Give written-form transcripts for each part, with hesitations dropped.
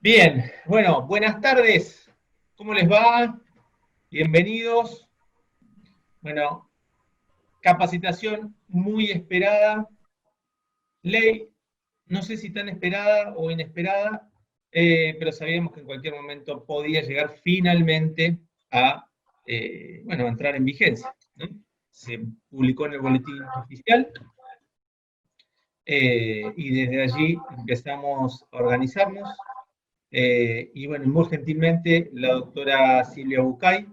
Bien, bueno, buenas tardes. ¿Cómo les va? Bienvenidos. Bueno, capacitación muy esperada. Ley, no sé si tan esperada o inesperada, pero sabíamos que en cualquier momento podía llegar finalmente a, bueno, a entrar en vigencia, ¿no? Se publicó en el boletín oficial y desde allí empezamos a organizarnos. Y bueno, muy gentilmente la doctora Silvia Bucay,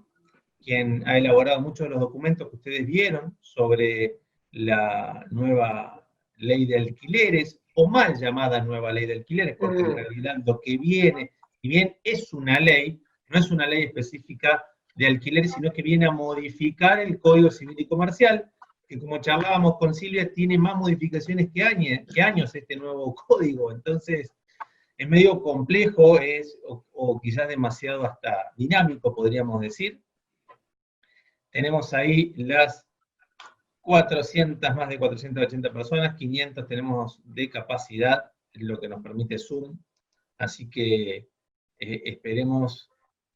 quien ha elaborado muchos de los documentos que ustedes vieron sobre la nueva ley de alquileres, o mal llamada nueva ley de alquileres, porque en Mm. realidad lo que viene, si bien es una ley, no es una ley específica de alquileres, sino que viene a modificar el Código Civil y Comercial, que como charlábamos con Silvia, tiene más modificaciones que años este nuevo código. Entonces, es medio complejo, o quizás demasiado hasta dinámico, podríamos decir. Tenemos ahí las 400, más de 480 personas, 500 tenemos de capacidad, lo que nos permite Zoom, así que esperemos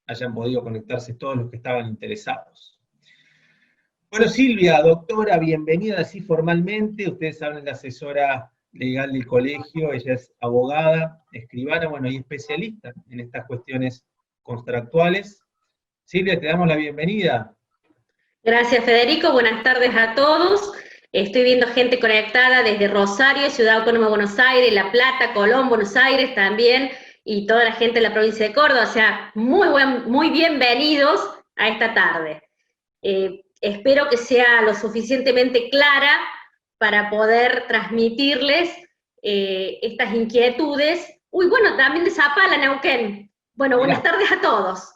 hayan podido conectarse todos los que estaban interesados. Bueno, Silvia, doctora, bienvenida así formalmente. Ustedes saben, la asesora legal del colegio, ella es abogada, escribana, bueno, y especialista en estas cuestiones contractuales. Silvia, te damos la bienvenida. Gracias, Federico. Buenas tardes a todos. Estoy viendo gente conectada desde Rosario, Ciudad Autónoma de Buenos Aires, La Plata, Colón, Buenos Aires también, y toda la gente de la provincia de Córdoba. O sea, muy bienvenidos a esta tarde. Espero que sea lo suficientemente clara para poder transmitirles estas inquietudes. Uy, bueno, también de Zapala, Neuquén. Bueno, buenas Mirá, tardes a todos.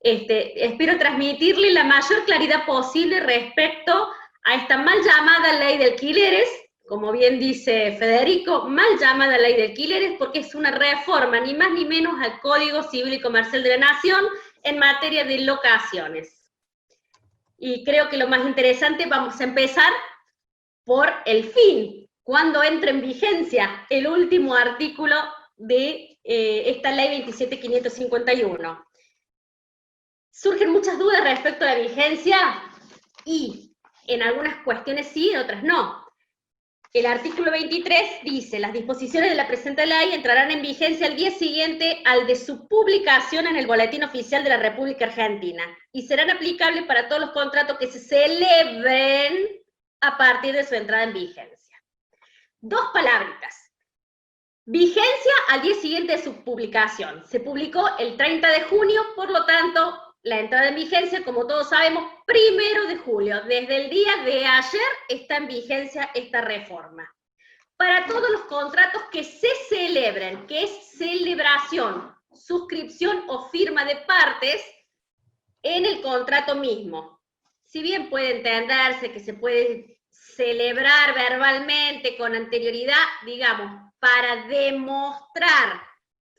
Espero transmitirle la mayor claridad posible respecto a esta mal llamada ley de alquileres, como bien dice Federico, mal llamada ley de alquileres porque es una reforma, ni más ni menos, al Código Civil y Comercial de la Nación en materia de locaciones. Y creo que lo más interesante, vamos a empezar por el fin, cuando entra en vigencia el último artículo de esta ley 27.551. Surgen muchas dudas respecto a la vigencia y en algunas cuestiones sí, en otras no. El artículo 23 dice: las disposiciones de la presente ley entrarán en vigencia el día siguiente al de su publicación en el Boletín Oficial de la República Argentina y serán aplicables para todos los contratos que se celebren a partir de su entrada en vigencia. Dos palabritas. Vigencia al día siguiente de su publicación. Se publicó el 30 de junio, por lo tanto, la entrada en vigencia, como todos sabemos, 1 de julio. Desde el día de ayer está en vigencia esta reforma. Para todos los contratos que se celebren, que es celebración, suscripción o firma de partes en el contrato mismo. Si bien puede entenderse que se puede celebrar verbalmente con anterioridad, digamos, para demostrar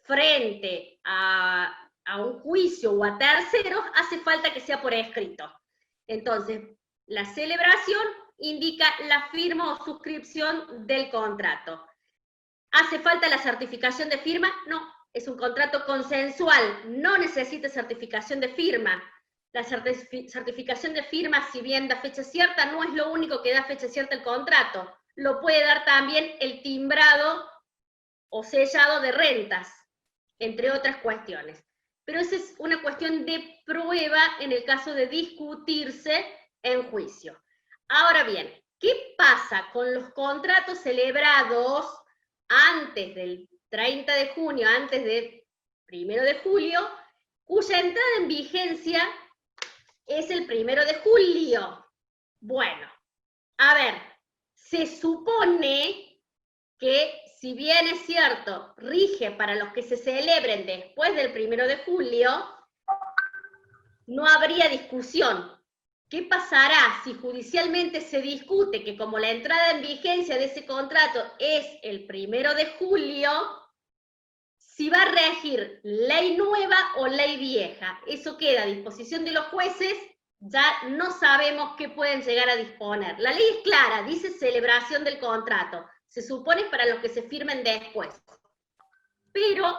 frente a un juicio o a terceros, hace falta que sea por escrito. Entonces, la celebración indica la firma o suscripción del contrato. ¿Hace falta la certificación de firma? No, es un contrato consensual, no necesita certificación de firma. La certificación de firma, si bien da fecha cierta, no es lo único que da fecha cierta el contrato. Lo puede dar también el timbrado o sellado de rentas, entre otras cuestiones. Pero esa es una cuestión de prueba en el caso de discutirse en juicio. Ahora bien, ¿qué pasa con los contratos celebrados antes del 30 de junio, antes del 1 de julio, cuya entrada en vigencia es el 1 de julio? Bueno, a ver, se supone que, si bien es cierto, rige para los que se celebren después del 1 de julio, no habría discusión. ¿Qué pasará si judicialmente se discute que, como la entrada en vigencia de ese contrato es el 1 de julio, si va a regir ley nueva o ley vieja? Eso queda a disposición de los jueces, ya no sabemos qué pueden llegar a disponer. La ley es clara, dice celebración del contrato. Se supone para los que se firmen después. Pero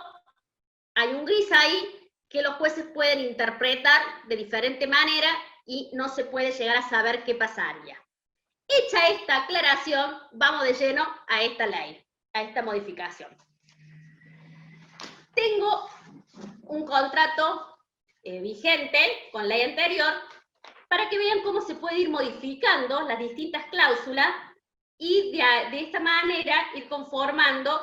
hay un gris ahí que los jueces pueden interpretar de diferente manera y no se puede llegar a saber qué pasaría. Hecha esta aclaración, vamos de lleno a esta ley, a esta modificación. Tengo un contrato vigente con ley anterior para que vean cómo se puede ir modificando las distintas cláusulas y de esta manera ir conformando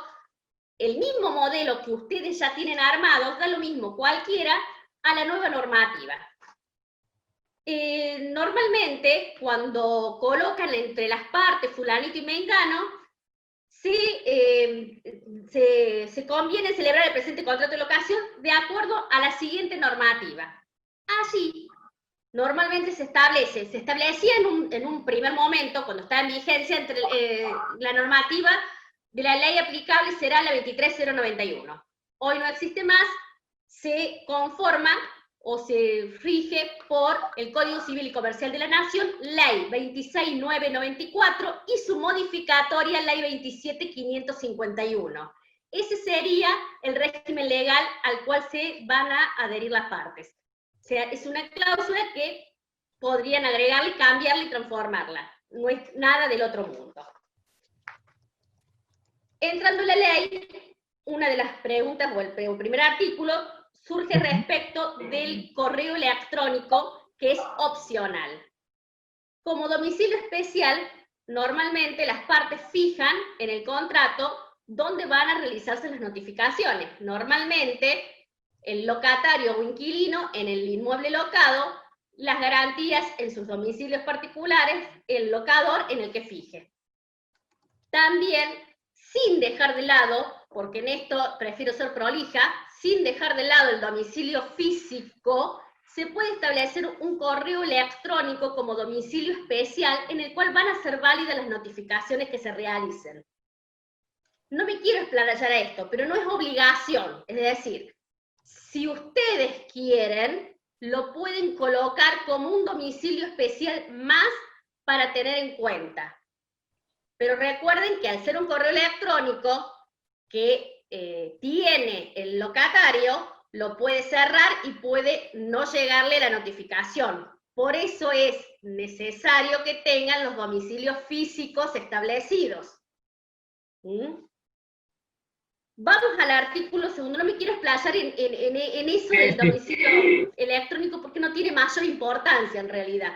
el mismo modelo que ustedes ya tienen armado, da lo mismo cualquiera, a la nueva normativa. Normalmente, cuando colocan entre las partes fulanito y mengano, se conviene celebrar el presente contrato de locación de acuerdo a la siguiente normativa. Así, normalmente se establecía en un primer momento, cuando estaba en vigencia, entre la normativa de la ley aplicable será la 23091. Hoy no existe más, se conforma o se rige por el Código Civil y Comercial de la Nación, Ley 26994, y su modificatoria, Ley 27551. Ese sería el régimen legal al cual se van a adherir las partes. O sea, es una cláusula que podrían agregarle, cambiarla y transformarla. No es nada del otro mundo. Entrando en la ley, una de las preguntas, o el primer artículo, surge respecto del correo electrónico, que es opcional. Como domicilio especial, normalmente las partes fijan en el contrato dónde van a realizarse las notificaciones. Normalmente, el locatario o inquilino en el inmueble locado, las garantías en sus domicilios particulares, el locador en el que fije. También, sin dejar de lado, porque en esto prefiero ser prolija, sin dejar de lado el domicilio físico, se puede establecer un correo electrónico como domicilio especial en el cual van a ser válidas las notificaciones que se realicen. No me quiero explayar a esto, pero no es obligación. Es decir, si ustedes quieren, lo pueden colocar como un domicilio especial más para tener en cuenta. Pero recuerden que al ser un correo electrónico que tiene el locatario, lo puede cerrar y puede no llegarle la notificación. Por eso es necesario que tengan los domicilios físicos establecidos. Vamos al artículo segundo. No me quiero explayar en eso del domicilio electrónico porque no tiene mayor importancia en realidad.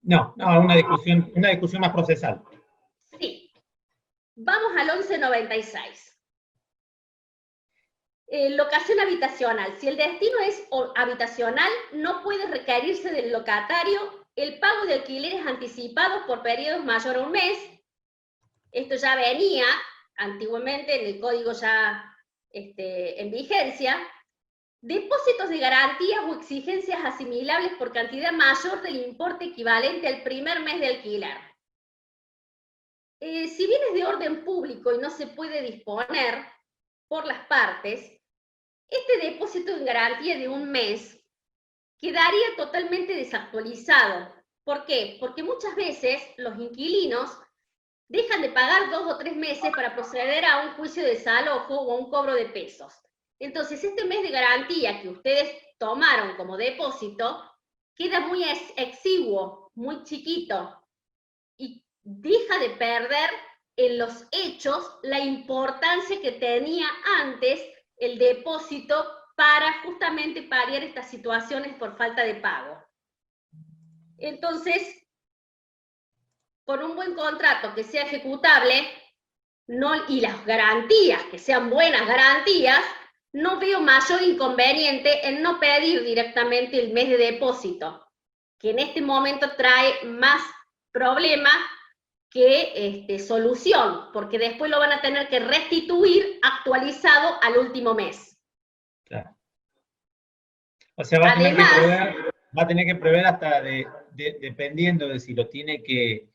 No, una discusión más procesal. Sí. Vamos al 1196. Locación habitacional. Si el destino es habitacional, no puede requerirse del locatario el pago de alquileres anticipados por periodos mayores a un mes. Esto ya venía antiguamente en el código ya en vigencia. Depósitos de garantías o exigencias asimilables por cantidad mayor del importe equivalente al primer mes de alquiler. Si bien es de orden público y no se puede disponer por las partes, este depósito en garantía de un mes quedaría totalmente desactualizado. ¿Por qué? Porque muchas veces los inquilinos dejan de pagar 2 o 3 meses para proceder a un juicio de desalojo o a un cobro de pesos. Entonces, este mes de garantía que ustedes tomaron como depósito queda muy exiguo, muy chiquito, y deja de perder en los hechos la importancia que tenía antes el depósito para justamente paliar estas situaciones por falta de pago. Entonces, con un buen contrato que sea ejecutable y las garantías, que sean buenas garantías, no veo mayor inconveniente en no pedir directamente el mes de depósito, que en este momento trae más problemas que solución, porque después lo van a tener que restituir actualizado al último mes. Claro. O sea, va a tener que prever hasta dependiendo de si lo tiene que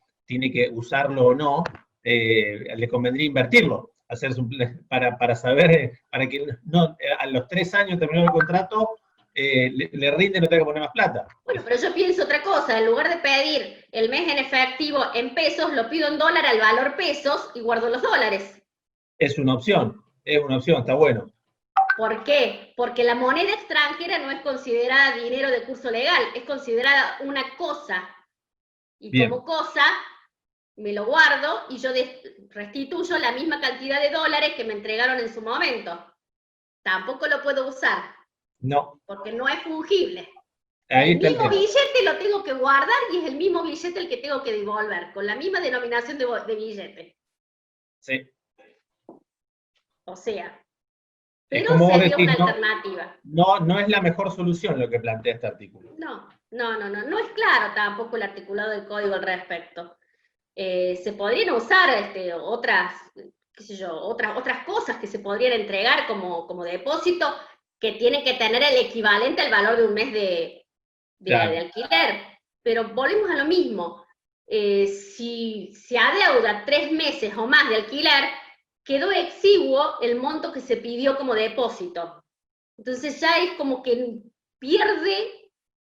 usarlo o no, le convendría invertirlo, para saber, para que no, a los 3 años terminado el contrato, le rinde, no tenga que poner más plata. Bueno, pero yo pienso otra cosa. En lugar de pedir el mes en efectivo en pesos, lo pido en dólar al valor pesos y guardo los dólares. Es una opción, está bueno. ¿Por qué? Porque la moneda extranjera no es considerada dinero de curso legal, es considerada una cosa. Y Bien. como cosa, me lo guardo y yo restituyo la misma cantidad de dólares que me entregaron en su momento. Tampoco lo puedo usar. No. Porque no es fungible. Ahí El está el mismo tema. billete lo tengo que guardar y es el mismo billete el que tengo que devolver, con la misma denominación de billete. Sí. O sea, Es pero como vos sería decís, una no, alternativa. no es la mejor solución lo que plantea este artículo. No es claro tampoco el articulado del código al respecto. Se podrían usar otras, qué sé yo, otras cosas que se podrían entregar como depósito que tienen que tener el equivalente al valor de un mes de Claro. alquiler. Pero volvemos a lo mismo. Si se adeuda 3 meses o más de alquiler, quedó exiguo el monto que se pidió como depósito. Entonces ya es como que pierde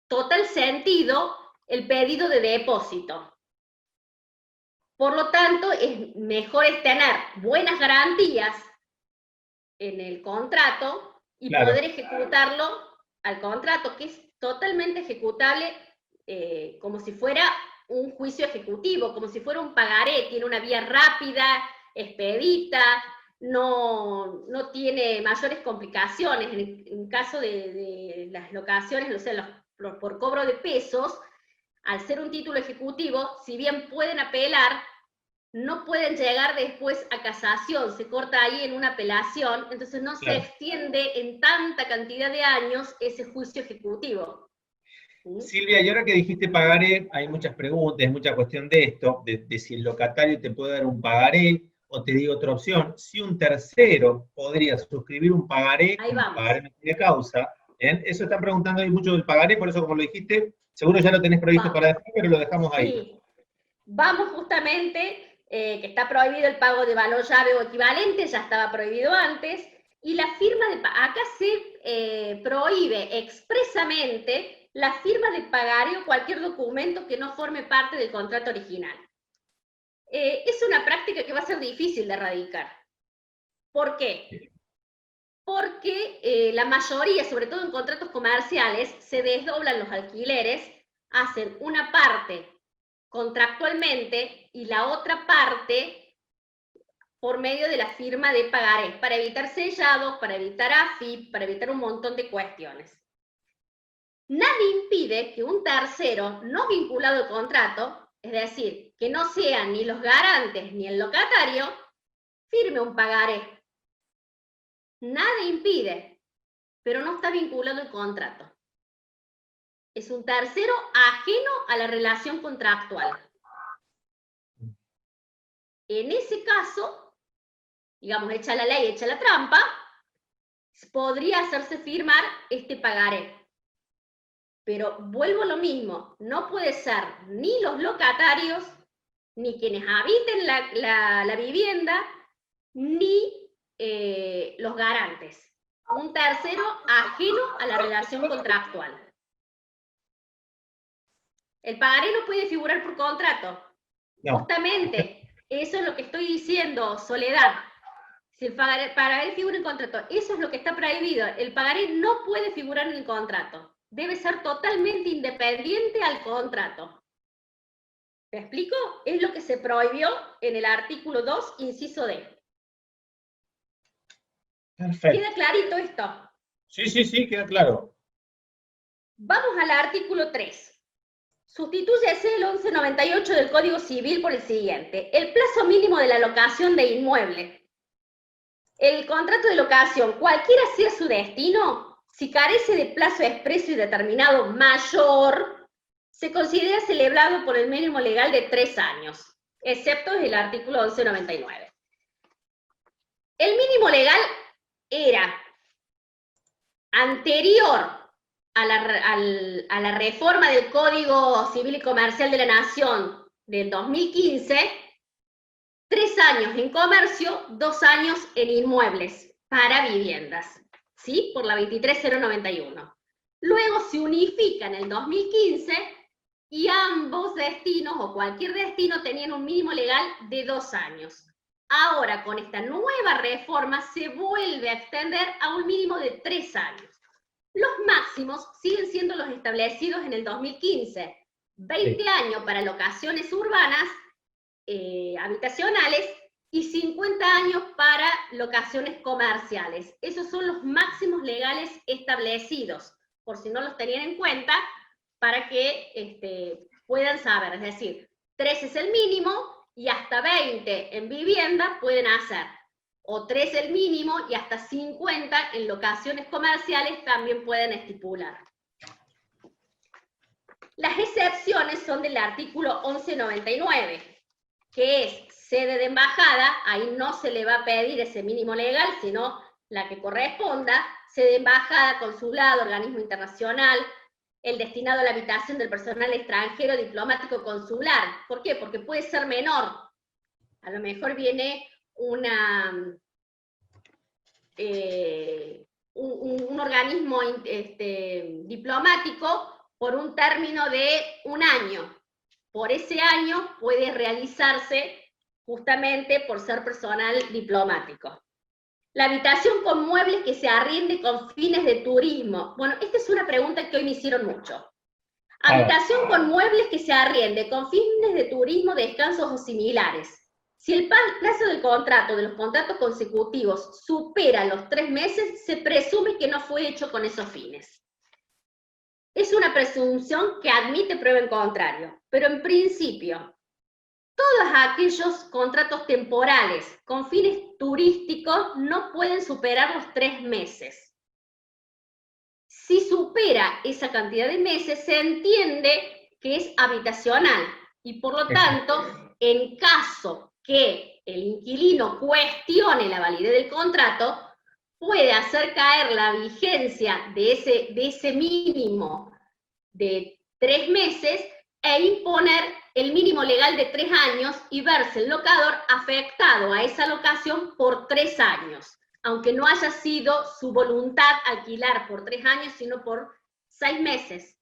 total sentido el pedido de depósito. Por lo tanto, mejor es tener buenas garantías en el contrato y Claro. poder ejecutarlo al contrato, que es totalmente ejecutable como si fuera un juicio ejecutivo, como si fuera un pagaré, tiene una vía rápida, expedita, no tiene mayores complicaciones. En caso de las locaciones, o sea, por cobro de pesos, al ser un título ejecutivo, si bien pueden apelar, no pueden llegar después a casación, se corta ahí en una apelación, entonces no se extiende en tanta cantidad de años ese juicio ejecutivo. Silvia, y ahora que dijiste pagaré, hay muchas preguntas, mucha cuestión de esto, de si el locatario te puede dar un pagaré, o te digo otra opción, si un tercero podría suscribir un pagaré Ahí como vamos. pagaré de causa. ¿Bien? Eso están preguntando ahí mucho del pagaré, por eso como lo dijiste, seguro ya lo tenés previsto para después, pero lo dejamos ahí. Sí, vamos justamente, que está prohibido el pago de valor llave o equivalente, ya estaba prohibido antes, y la firma de acá se prohíbe expresamente la firma de pagaré o cualquier documento que no forme parte del contrato original. Es una práctica que va a ser difícil de erradicar. ¿Por qué? Porque la mayoría, sobre todo en contratos comerciales, se desdoblan los alquileres, hacen una parte contractualmente y la otra parte por medio de la firma de pagarés, para evitar sellados, para evitar AFIP, para evitar un montón de cuestiones. Nadie impide que un tercero no vinculado al contrato, es decir, que no sean ni los garantes ni el locatario, firme un pagaré. Nadie impide, pero no está vinculado al contrato. Es un tercero ajeno a la relación contractual. En ese caso, digamos, hecha la ley, hecha la trampa, podría hacerse firmar este pagaré. Pero vuelvo a lo mismo, no puede ser ni los locatarios, ni quienes habiten la vivienda, ni los garantes. Un tercero ajeno a la relación contractual. El pagaré no puede figurar por contrato. No. Justamente, eso es lo que estoy diciendo, Soledad. Si el pagaré figura en contrato, eso es lo que está prohibido. El pagaré no puede figurar en el contrato. Debe ser totalmente independiente al contrato. ¿Me explico? Es lo que se prohibió en el artículo 2, inciso D. Perfecto. ¿Queda clarito esto? Sí, queda claro. Vamos al artículo 3. Sustitúyese el 1198 del Código Civil por el siguiente. El plazo mínimo de la locación de inmueble. El contrato de locación, cualquiera sea su destino, si carece de plazo expreso y determinado mayor, se considera celebrado por el mínimo legal de 3 años, excepto el artículo 1199. El mínimo legal era anterior a la reforma del Código Civil y Comercial de la Nación del 2015, 3 años en comercio, 2 años en inmuebles para viviendas, ¿sí? Por la 23091. Luego se unifica en el 2015 y ambos destinos o cualquier destino tenían un mínimo legal de 2 años. Ahora, con esta nueva reforma, se vuelve a extender a un mínimo de 3 años. Los máximos siguen siendo los establecidos en el 2015. 20 años para locaciones urbanas, habitacionales, y 50 años para locaciones comerciales. Esos son los máximos legales establecidos, por si no los tenían en cuenta, para que puedan saber. Es decir, 3 es el mínimo y hasta 20 en vivienda pueden hacer, o 3 el mínimo y hasta 50 en locaciones comerciales también pueden estipular. Las excepciones son del artículo 1199, que es sede de embajada. Ahí no se le va a pedir ese mínimo legal, sino la que corresponda, sede de embajada, consulado, organismo internacional, el destinado a la habitación del personal extranjero, diplomático, consular. ¿Por qué? Porque puede ser menor. A lo mejor viene un organismo diplomático por un término de 1 año. Por ese año puede realizarse justamente por ser personal diplomático. La habitación con muebles que se arriende con fines de turismo. Bueno, esta es una pregunta que hoy me hicieron mucho. Habitación con muebles que se arriende con fines de turismo, descansos o similares. Si el plazo del contrato, de los contratos consecutivos, supera los 3 meses, se presume que no fue hecho con esos fines. Es una presunción que admite prueba en contrario, pero en principio, todos aquellos contratos temporales con fines turísticos no pueden superar los 3 meses. Si supera esa cantidad de meses, se entiende que es habitacional y por lo tanto, en caso que el inquilino cuestione la validez del contrato, puede hacer caer la vigencia de ese mínimo de 3 meses e imponer el mínimo legal de 3 años y verse el locador afectado a esa locación por 3 años, aunque no haya sido su voluntad alquilar por 3 años, sino por 6 meses.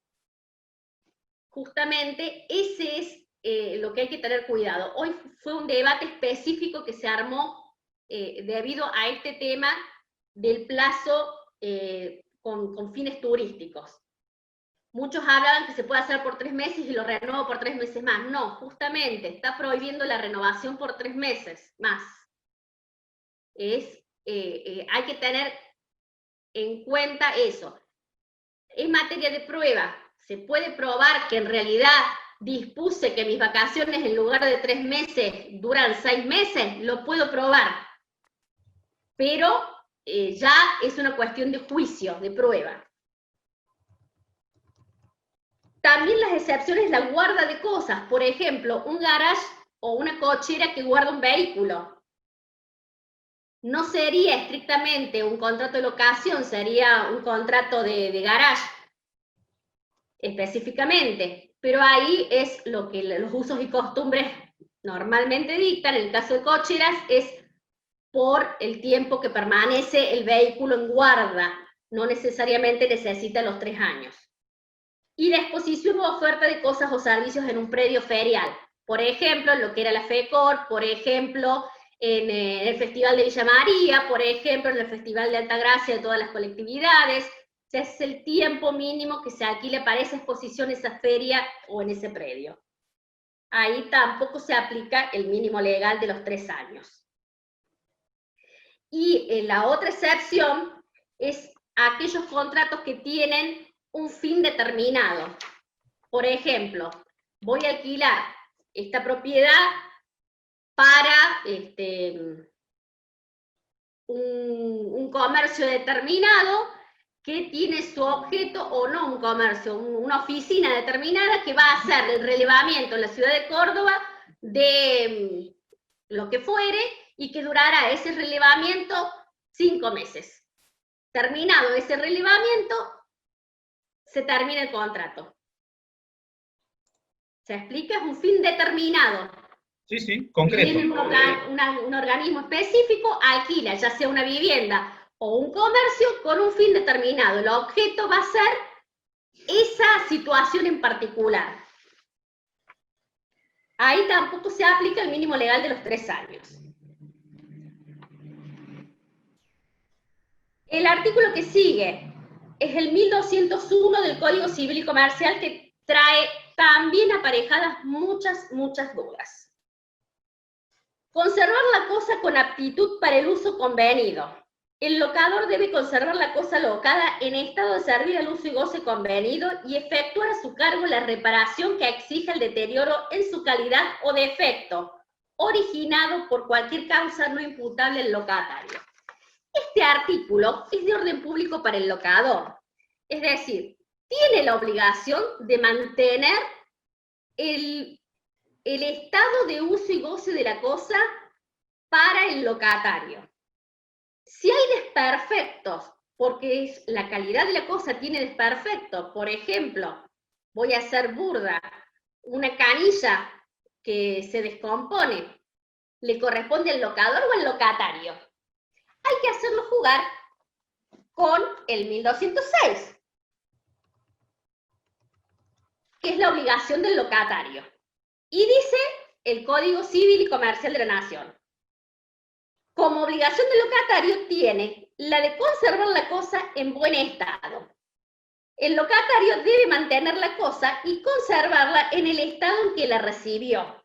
Justamente ese es lo que hay que tener cuidado. Hoy fue un debate específico que se armó debido a este tema del plazo con fines turísticos. Muchos hablaban que se puede hacer por 3 meses y lo renuevo por 3 meses más. No, justamente, está prohibiendo la renovación por 3 meses más. Hay que tener en cuenta eso. En materia de prueba, se puede probar que en realidad dispuse que mis vacaciones en lugar de 3 meses duran 6 meses, lo puedo probar. Pero ya es una cuestión de juicio, de prueba. También las excepciones, la guarda de cosas. Por ejemplo, un garage o una cochera que guarda un vehículo. No sería estrictamente un contrato de locación, sería un contrato de garage, específicamente. Pero ahí es lo que los usos y costumbres normalmente dictan. En el caso de cocheras es por el tiempo que permanece el vehículo en guarda. No necesariamente necesita los 3 años. Y la exposición o oferta de cosas o servicios en un predio ferial. Por ejemplo, lo que era la FECOR, por ejemplo, en el Festival de Villa María, por ejemplo, en el Festival de Altagracia de todas las colectividades. Ese es el tiempo mínimo que se alquila para esa exposición, esa feria o en ese predio. Ahí tampoco se aplica el mínimo legal de los 3 años. Y la otra excepción es aquellos contratos que tienen un fin determinado. Por ejemplo, voy a alquilar esta propiedad para un comercio determinado que tiene su objeto, o no un comercio, una oficina determinada que va a hacer el relevamiento en la ciudad de Córdoba de lo que fuere y que durará ese relevamiento 5 meses. Terminado ese relevamiento, se termina el contrato. ¿Se explica? Es un fin determinado. Sí, sí, concreto. Viene un organismo específico, alquila, ya sea una vivienda o un comercio, con un fin determinado. El objeto va a ser esa situación en particular. Ahí tampoco se aplica el mínimo legal de los 3 años. El artículo que sigue es el 1201 del Código Civil y Comercial, que trae también aparejadas muchas dudas. Conservar la cosa con aptitud para el uso convenido. El locador debe conservar la cosa locada en estado de servir al uso y goce convenido y efectuar a su cargo la reparación que exija el deterioro en su calidad o defecto, originado por cualquier causa no imputable al locatario. Este artículo es de orden público para el locador, es decir, tiene la obligación de mantener el estado de uso y goce de la cosa para el locatario. Si hay desperfectos, porque la calidad de la cosa tiene desperfectos, por ejemplo, voy a hacer burda, una canilla que se descompone, ¿le corresponde al locador o al locatario? Hay que hacerlo jugar con el 1206, que es la obligación del locatario. Y dice el Código Civil y Comercial de la Nación: como obligación del locatario tiene la de conservar la cosa en buen estado. El locatario debe mantener la cosa y conservarla en el estado en que la recibió.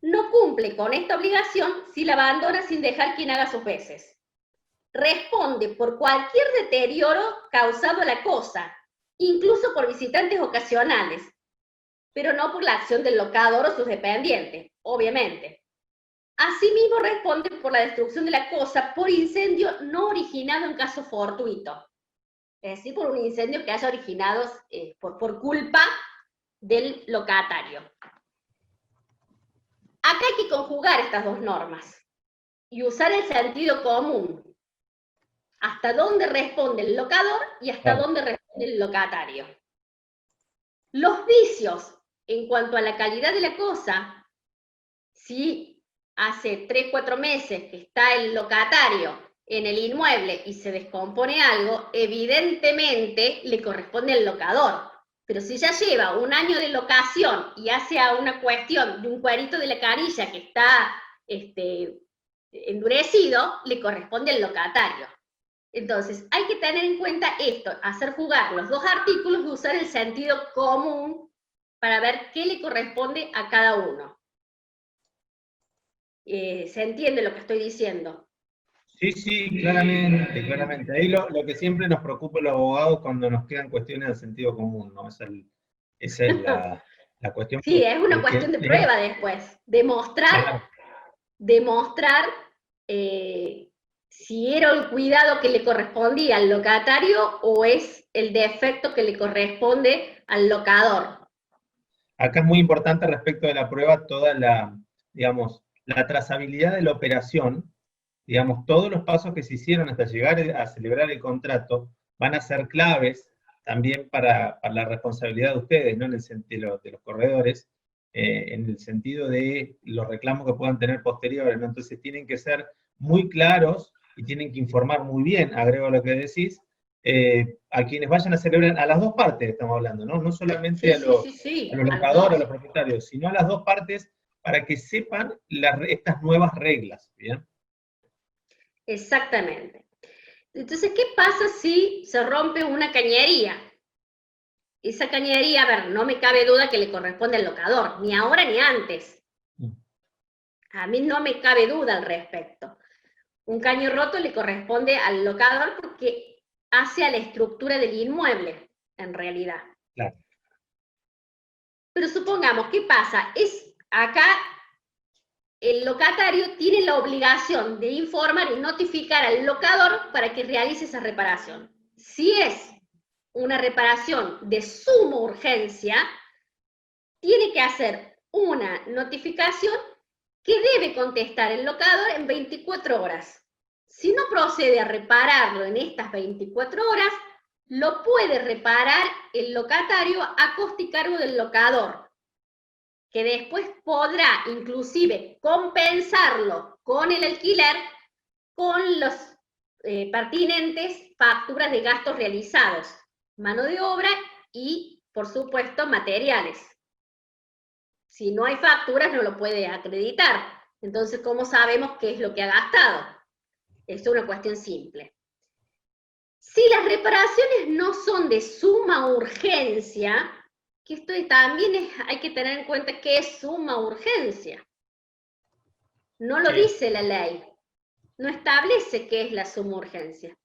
No cumple con esta obligación si la abandona sin dejar quien haga sus veces. Responde por cualquier deterioro causado a la cosa, incluso por visitantes ocasionales, pero no por la acción del locador o sus dependientes, obviamente. Asimismo, responde por la destrucción de la cosa por incendio no originado en caso fortuito, es decir, por un incendio que haya originado por culpa del locatario. Acá hay que conjugar estas dos normas y usar el sentido común. Hasta dónde responde el locador y hasta dónde responde el locatario. Los vicios en cuanto a la calidad de la cosa, si hace 3-4 meses que está el locatario en el inmueble y se descompone algo, evidentemente le corresponde al locador. Pero si ya lleva un año de locación y hace a una cuestión de un cuerito de la canilla que está endurecido, le corresponde al locatario. Entonces, hay que tener en cuenta esto, hacer jugar los dos artículos y usar el sentido común para ver qué le corresponde a cada uno. ¿Se entiende lo que estoy diciendo? Sí, claramente. Ahí lo que siempre nos preocupa a los abogados cuando nos quedan cuestiones de sentido común, ¿no? Esa es la cuestión. Sí, es una cuestión de prueba después, demostrar si era el cuidado que le correspondía al locatario o es el defecto que le corresponde al locador. Acá es muy importante respecto de la prueba toda la trazabilidad de la operación, digamos, todos los pasos que se hicieron hasta llegar a celebrar el contrato van a ser claves también para la responsabilidad de ustedes, ¿no? En el sentido de los corredores, en el sentido de los reclamos que puedan tener posteriores, ¿no? Entonces tienen que ser muy claros y tienen que informar muy bien, agrego lo que decís, a quienes vayan a celebrar, a las dos partes estamos hablando, ¿no? No solamente a los locadores, a los propietarios, sino a las dos partes para que sepan estas nuevas reglas, ¿bien? Exactamente. Entonces, ¿qué pasa si se rompe una cañería? Esa cañería, a ver, no me cabe duda que le corresponde al locador, ni ahora ni antes. A mí no me cabe duda al respecto. Un caño roto le corresponde al locador porque hace a la estructura del inmueble, en realidad. Claro. Pero supongamos, ¿qué pasa? Acá el locatario tiene la obligación de informar y notificar al locador para que realice esa reparación. Si es una reparación de suma urgencia, tiene que hacer una notificación que debe contestar el locador en 24 horas. Si no procede a repararlo en estas 24 horas, lo puede reparar el locatario a costo y cargo del locador, que después podrá inclusive compensarlo con el alquiler con los pertinentes facturas de gastos realizados, mano de obra y, por supuesto, materiales. Si no hay facturas, no lo puede acreditar. Entonces, ¿cómo sabemos qué es lo que ha gastado? Esto es una cuestión simple. Si las reparaciones no son de suma urgencia, que esto también hay que tener en cuenta que es suma urgencia. No lo dice la ley, no establece qué es la suma urgencia.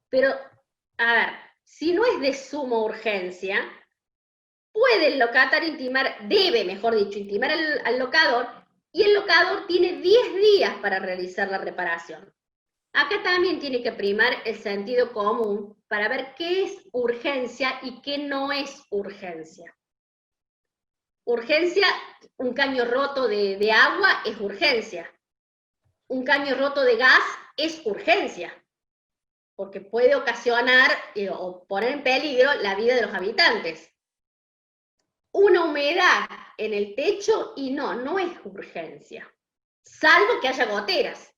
Pero, a ver, si no es de suma urgencia, puede el locatario intimar, debe, mejor dicho, intimar al locador, y el locador tiene 10 días para realizar la reparación. Acá también tiene que primar el sentido común para ver qué es urgencia y qué no es urgencia. Urgencia, un caño roto de agua es urgencia. Un caño roto de gas es urgencia, porque puede ocasionar o poner en peligro la vida de los habitantes. Una humedad en el techo, y no es urgencia, salvo que haya goteras.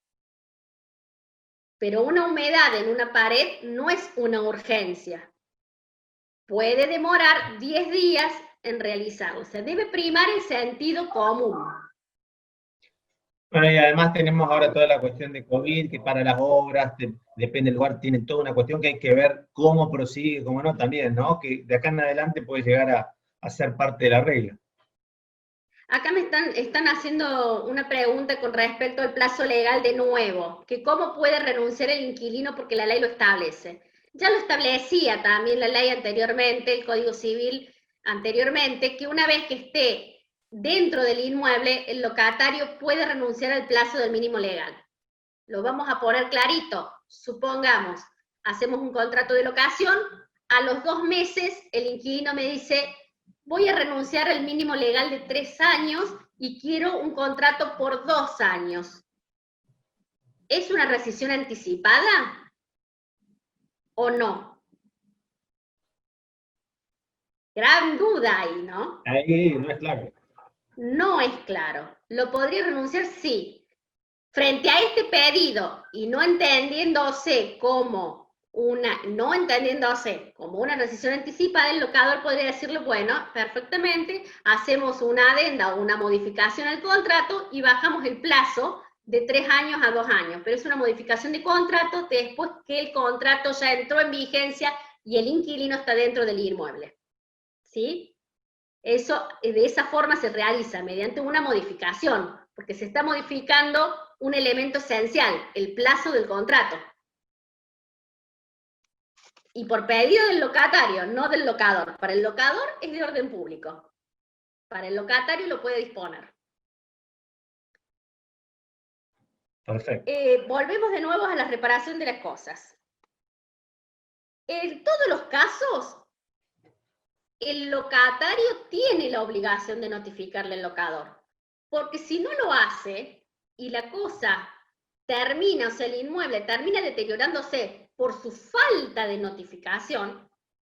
Pero una humedad en una pared no es una urgencia. Puede demorar 10 días en realizarlo. Se debe primar el sentido común. Bueno, y además tenemos ahora toda la cuestión de COVID, que para las obras, depende del lugar, tienen toda una cuestión que hay que ver cómo prosigue, cómo no, también, ¿no? Que de acá en adelante puede llegar a ser parte de la regla. Acá me están haciendo una pregunta con respecto al plazo legal de nuevo, que cómo puede renunciar el inquilino porque la ley lo establece. Ya lo establecía también la ley anteriormente, el Código Civil anteriormente, que una vez que esté dentro del inmueble, el locatario puede renunciar al plazo del mínimo legal. Lo vamos a poner clarito. Supongamos, hacemos un contrato de locación, a los 2 meses el inquilino me dice: voy a renunciar al mínimo legal de 3 años y quiero un contrato por 2 años. ¿Es una rescisión anticipada o no? Gran duda ahí, ¿no? Ahí no es claro. No es claro. ¿Lo podría renunciar? Sí. Frente a este pedido y no entendiéndose como una rescisión anticipada, el locador podría decirle: bueno, perfectamente, hacemos una adenda o una modificación al contrato y bajamos el plazo de 3 años a 2 años, pero es una modificación de contrato después que el contrato ya entró en vigencia y el inquilino está dentro del inmueble. ¿Sí? Eso, de esa forma se realiza mediante una modificación, porque se está modificando un elemento esencial, el plazo del contrato. Y por pedido del locatario, no del locador. Para el locador es de orden público. Para el locatario lo puede disponer. Perfecto. Volvemos de nuevo a la reparación de las cosas. En todos los casos, el locatario tiene la obligación de notificarle al locador, porque si no lo hace y la cosa termina, o sea, el inmueble termina deteriorándose por su falta de notificación,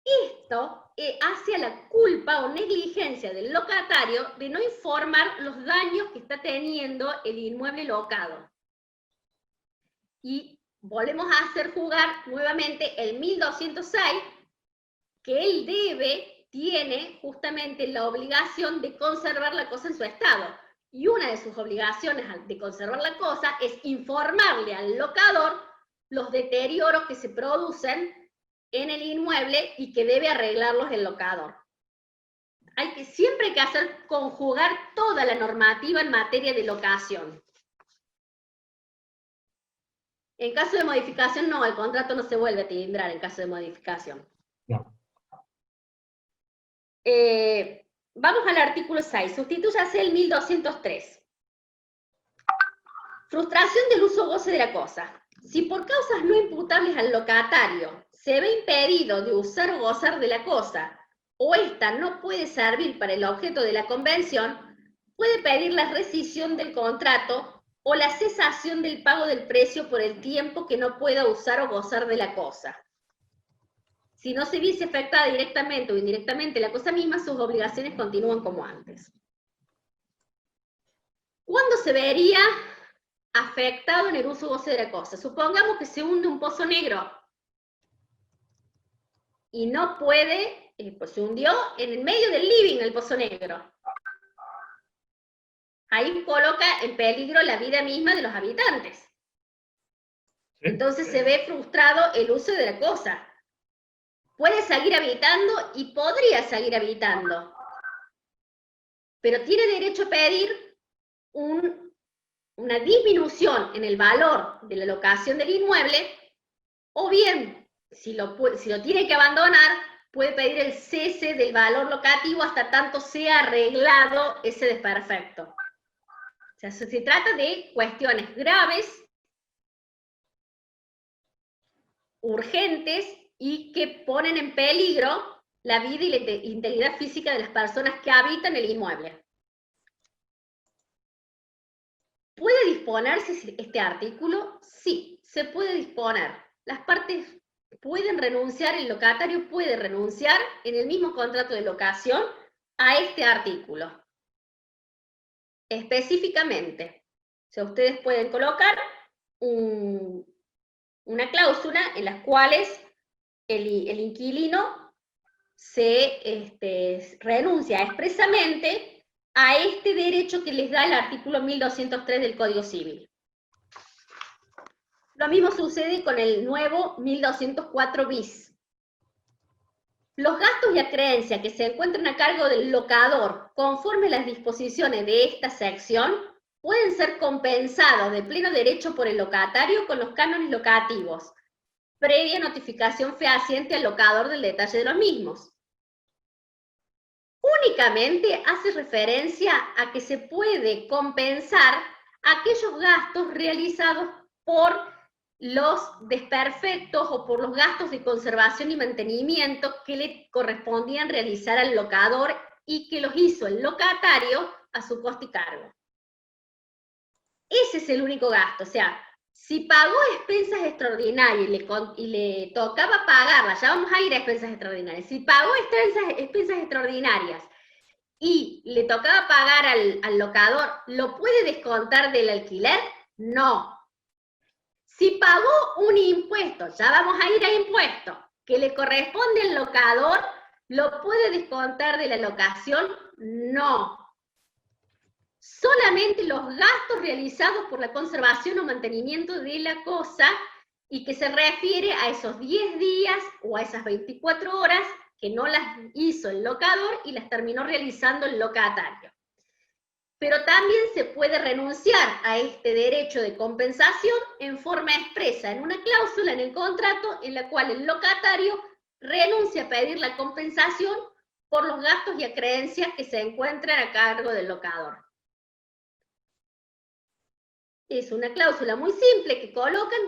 esto hace a la culpa o negligencia del locatario de no informar los daños que está teniendo el inmueble locado. Y volvemos a hacer jugar nuevamente el 1206, que él tiene justamente la obligación de conservar la cosa en su estado. Y una de sus obligaciones de conservar la cosa es informarle al locador los deterioros que se producen en el inmueble y que debe arreglarlos el locador. Siempre hay que hacer conjugar toda la normativa en materia de locación. En caso de modificación, no, el contrato no se vuelve a tilindrar en caso de modificación. No. Vamos al artículo 6, sustitúyase el 1203. Frustración del uso o goce de la cosa. Si por causas no imputables al locatario se ve impedido de usar o gozar de la cosa, o ésta no puede servir para el objeto de la convención, puede pedir la rescisión del contrato o la cesación del pago del precio por el tiempo que no pueda usar o gozar de la cosa. Si no se viese afectada directamente o indirectamente la cosa misma, sus obligaciones continúan como antes. ¿Cuándo se vería afectado en el uso o goce de la cosa? Supongamos que se hunde un pozo negro y no puede, pues se hundió en el medio del living el pozo negro. Ahí coloca en peligro la vida misma de los habitantes. Entonces se ve frustrado el uso de la cosa. Puede seguir habitando y podría seguir habitando, pero tiene derecho a pedir una disminución en el valor de la locación del inmueble, o bien, si lo tiene que abandonar, puede pedir el cese del valor locativo hasta tanto sea arreglado ese desperfecto. O sea, se trata de cuestiones graves, urgentes y que ponen en peligro la vida y la integridad física de las personas que habitan el inmueble. ¿Puede disponerse este artículo? Sí, se puede disponer. Las partes pueden renunciar, el locatario puede renunciar en el mismo contrato de locación a este artículo. Específicamente, o sea, ustedes pueden colocar una cláusula en las cuales el inquilino se renuncia expresamente a este derecho que les da el artículo 1203 del Código Civil. Lo mismo sucede con el nuevo 1204 bis. Los gastos y acreencias que se encuentran a cargo del locador conforme a las disposiciones de esta sección pueden ser compensados de pleno derecho por el locatario con los cánones locativos, previa notificación fehaciente al locador del detalle de los mismos. Únicamente hace referencia a que se puede compensar aquellos gastos realizados por los desperfectos o por los gastos de conservación y mantenimiento que le correspondían realizar al locador y que los hizo el locatario a su costo y cargo. Ese es el único gasto, o sea, si pagó expensas extraordinarias y le tocaba pagarlas, ya vamos a ir a expensas extraordinarias, si pagó expensas extraordinarias y le tocaba pagar al locador, ¿lo puede descontar del alquiler? No. Si pagó un impuesto, ya vamos a ir a impuesto, que le corresponde al locador, ¿lo puede descontar de la locación? No. Solamente los gastos realizados por la conservación o mantenimiento de la cosa y que se refiere a esos 10 días o a esas 24 horas que no las hizo el locador y las terminó realizando el locatario. Pero también se puede renunciar a este derecho de compensación en forma expresa en una cláusula en el contrato en la cual el locatario renuncia a pedir la compensación por los gastos y acreencias que se encuentran a cargo del locador. Es una cláusula muy simple que colocan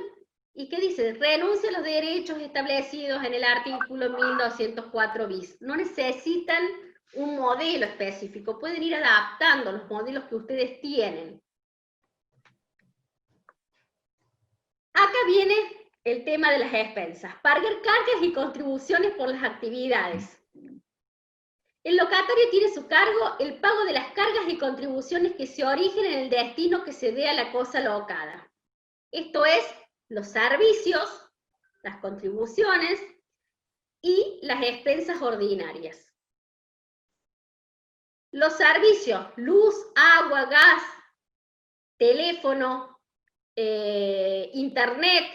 y que dice, renuncia a los derechos establecidos en el artículo 1204 bis. No necesitan un modelo específico, pueden ir adaptando los modelos que ustedes tienen. Acá viene el tema de las expensas. Pagar cargas y contribuciones por las actividades. El locatario tiene a su cargo el pago de las cargas y contribuciones que se originen en el destino que se dé a la cosa locada. Esto es, los servicios, las contribuciones y las expensas ordinarias. Los servicios, luz, agua, gas, teléfono, internet,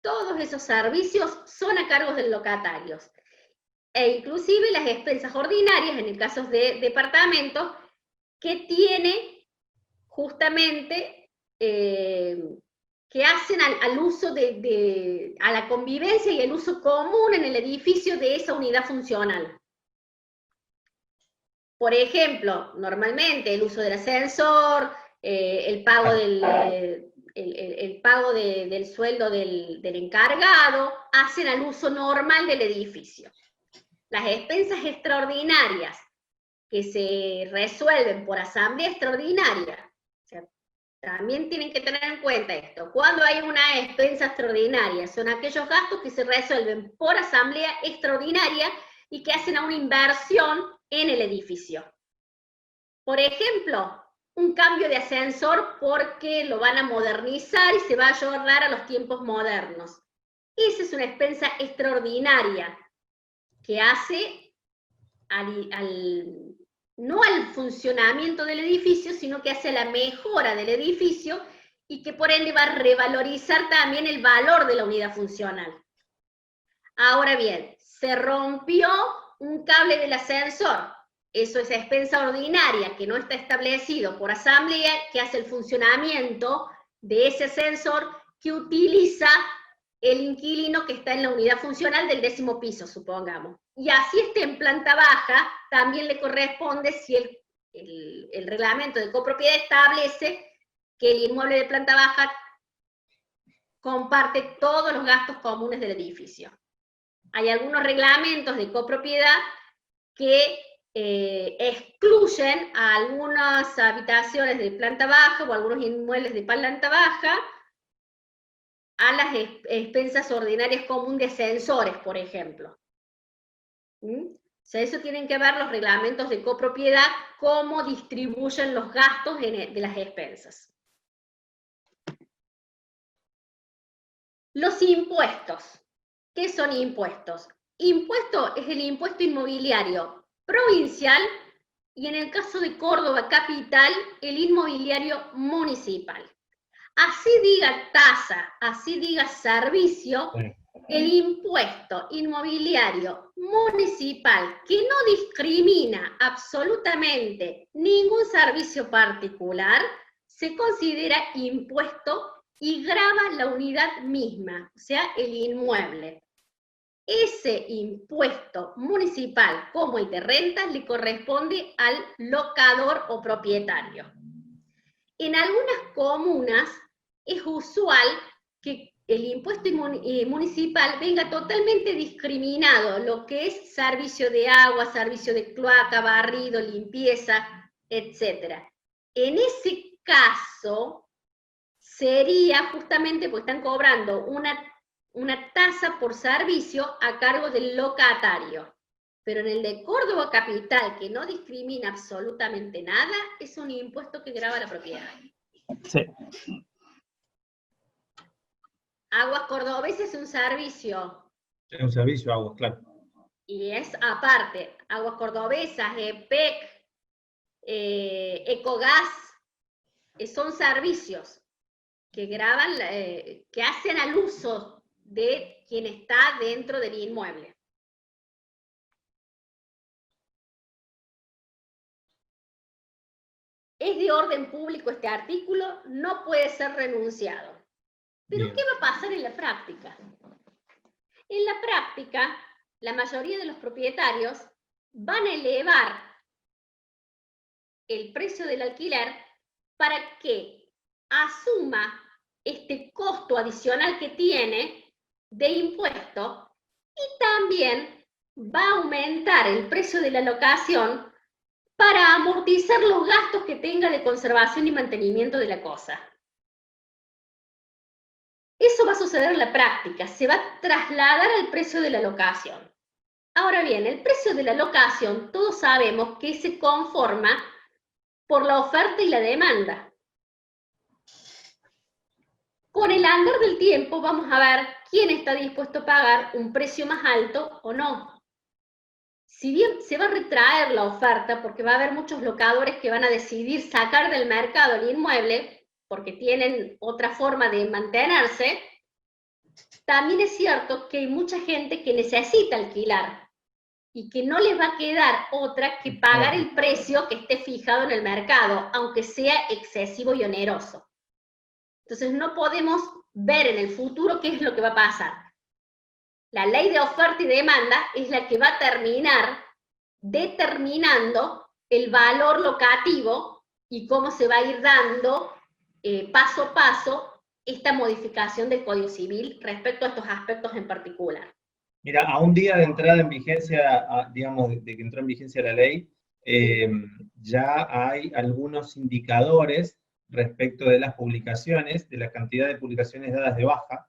todos esos servicios son a cargo del locatario. E inclusive las expensas ordinarias, en el caso de departamentos, que tiene justamente, que hacen al uso a la convivencia y el uso común en el edificio de esa unidad funcional. Por ejemplo, normalmente el uso del ascensor, el pago del sueldo del encargado, hacen al uso normal del edificio. Las expensas extraordinarias que se resuelven por asamblea extraordinaria, o sea, también tienen que tener en cuenta esto. Cuando hay una expensa extraordinaria, son aquellos gastos que se resuelven por asamblea extraordinaria y que hacen a una inversión en el edificio. Por ejemplo, un cambio de ascensor porque lo van a modernizar y se va a ayudar a los tiempos modernos. Esa es una expensa extraordinaria que hace no al funcionamiento del edificio, sino que hace a la mejora del edificio y que por ende va a revalorizar también el valor de la unidad funcional. Ahora bien, se rompió un cable del ascensor. Eso es expensa ordinaria que no está establecido por asamblea, que hace el funcionamiento de ese ascensor que utiliza el inquilino que está en la unidad funcional del 10º piso, supongamos. Y así esté en planta baja, también le corresponde si el reglamento de copropiedad establece que el inmueble de planta baja comparte todos los gastos comunes del edificio. Hay algunos reglamentos de copropiedad que excluyen a algunas habitaciones de planta baja o algunos inmuebles de planta baja a las expensas ordinarias comunes de ascensores, por ejemplo. O sea, eso tienen que ver los reglamentos de copropiedad, cómo distribuyen los gastos de las expensas. Los impuestos. ¿Qué son impuestos? Impuesto es el impuesto inmobiliario provincial y en el caso de Córdoba capital, el inmobiliario municipal. Así diga tasa, así diga servicio, el impuesto inmobiliario municipal que no discrimina absolutamente ningún servicio particular, se considera impuesto y grava la unidad misma, o sea, el inmueble. Ese impuesto municipal como el de renta le corresponde al locador o propietario. En algunas comunas es usual que el impuesto municipal venga totalmente discriminado, lo que es servicio de agua, servicio de cloaca, barrido, limpieza, etc. En ese caso sería justamente porque están cobrando una tasa por servicio a cargo del locatario. Pero en el de Córdoba capital, que no discrimina absolutamente nada, es un impuesto que grava la propiedad. Sí. Aguas Cordobesas es un servicio. Es un servicio aguas, claro. Y es aparte, Aguas Cordobesas, EPEC, Ecogas, son servicios que graban, que hacen al uso de quien está dentro del inmueble. Es de orden público este artículo, no puede ser renunciado. Pero Bien. ¿qué va a pasar en la práctica? En la práctica, la mayoría de los propietarios van a elevar el precio del alquiler para que asuma este costo adicional que tiene de impuesto y también va a aumentar el precio de la locación para amortizar los gastos que tenga de conservación y mantenimiento de la cosa. Eso va a suceder en la práctica, se va a trasladar al precio de la locación. Ahora bien, el precio de la locación, todos sabemos que se conforma por la oferta y la demanda. Con el andar del tiempo vamos a ver quién está dispuesto a pagar un precio más alto o no. Si bien se va a retraer la oferta, porque va a haber muchos locadores que van a decidir sacar del mercado el inmueble, porque tienen otra forma de mantenerse, también es cierto que hay mucha gente que necesita alquilar y que no les va a quedar otra que pagar el precio que esté fijado en el mercado, aunque sea excesivo y oneroso. Entonces no podemos ver en el futuro qué es lo que va a pasar. La ley de oferta y demanda es la que va a terminar determinando el valor locativo y cómo se va a ir dando paso a paso esta modificación del Código Civil respecto a estos aspectos en particular. Mira, a un día de entrada en vigencia, digamos, de que entró en vigencia la ley, ya hay algunos indicadores respecto de las publicaciones, de la cantidad de publicaciones dadas de baja,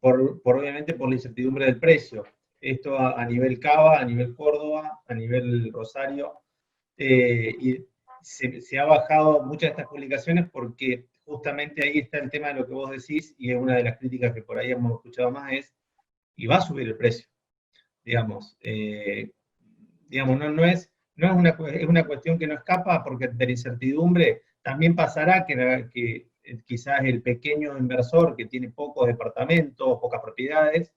obviamente por la incertidumbre del precio. Esto a nivel Cava, a nivel Córdoba, a nivel Rosario, y se ha bajado muchas de estas publicaciones porque justamente ahí está el tema de lo que vos decís, y es una de las críticas que por ahí hemos escuchado más, y va a subir el precio, digamos. No es una cuestión que no escapa porque de la incertidumbre, también pasará que quizás el pequeño inversor que tiene pocos departamentos, pocas propiedades,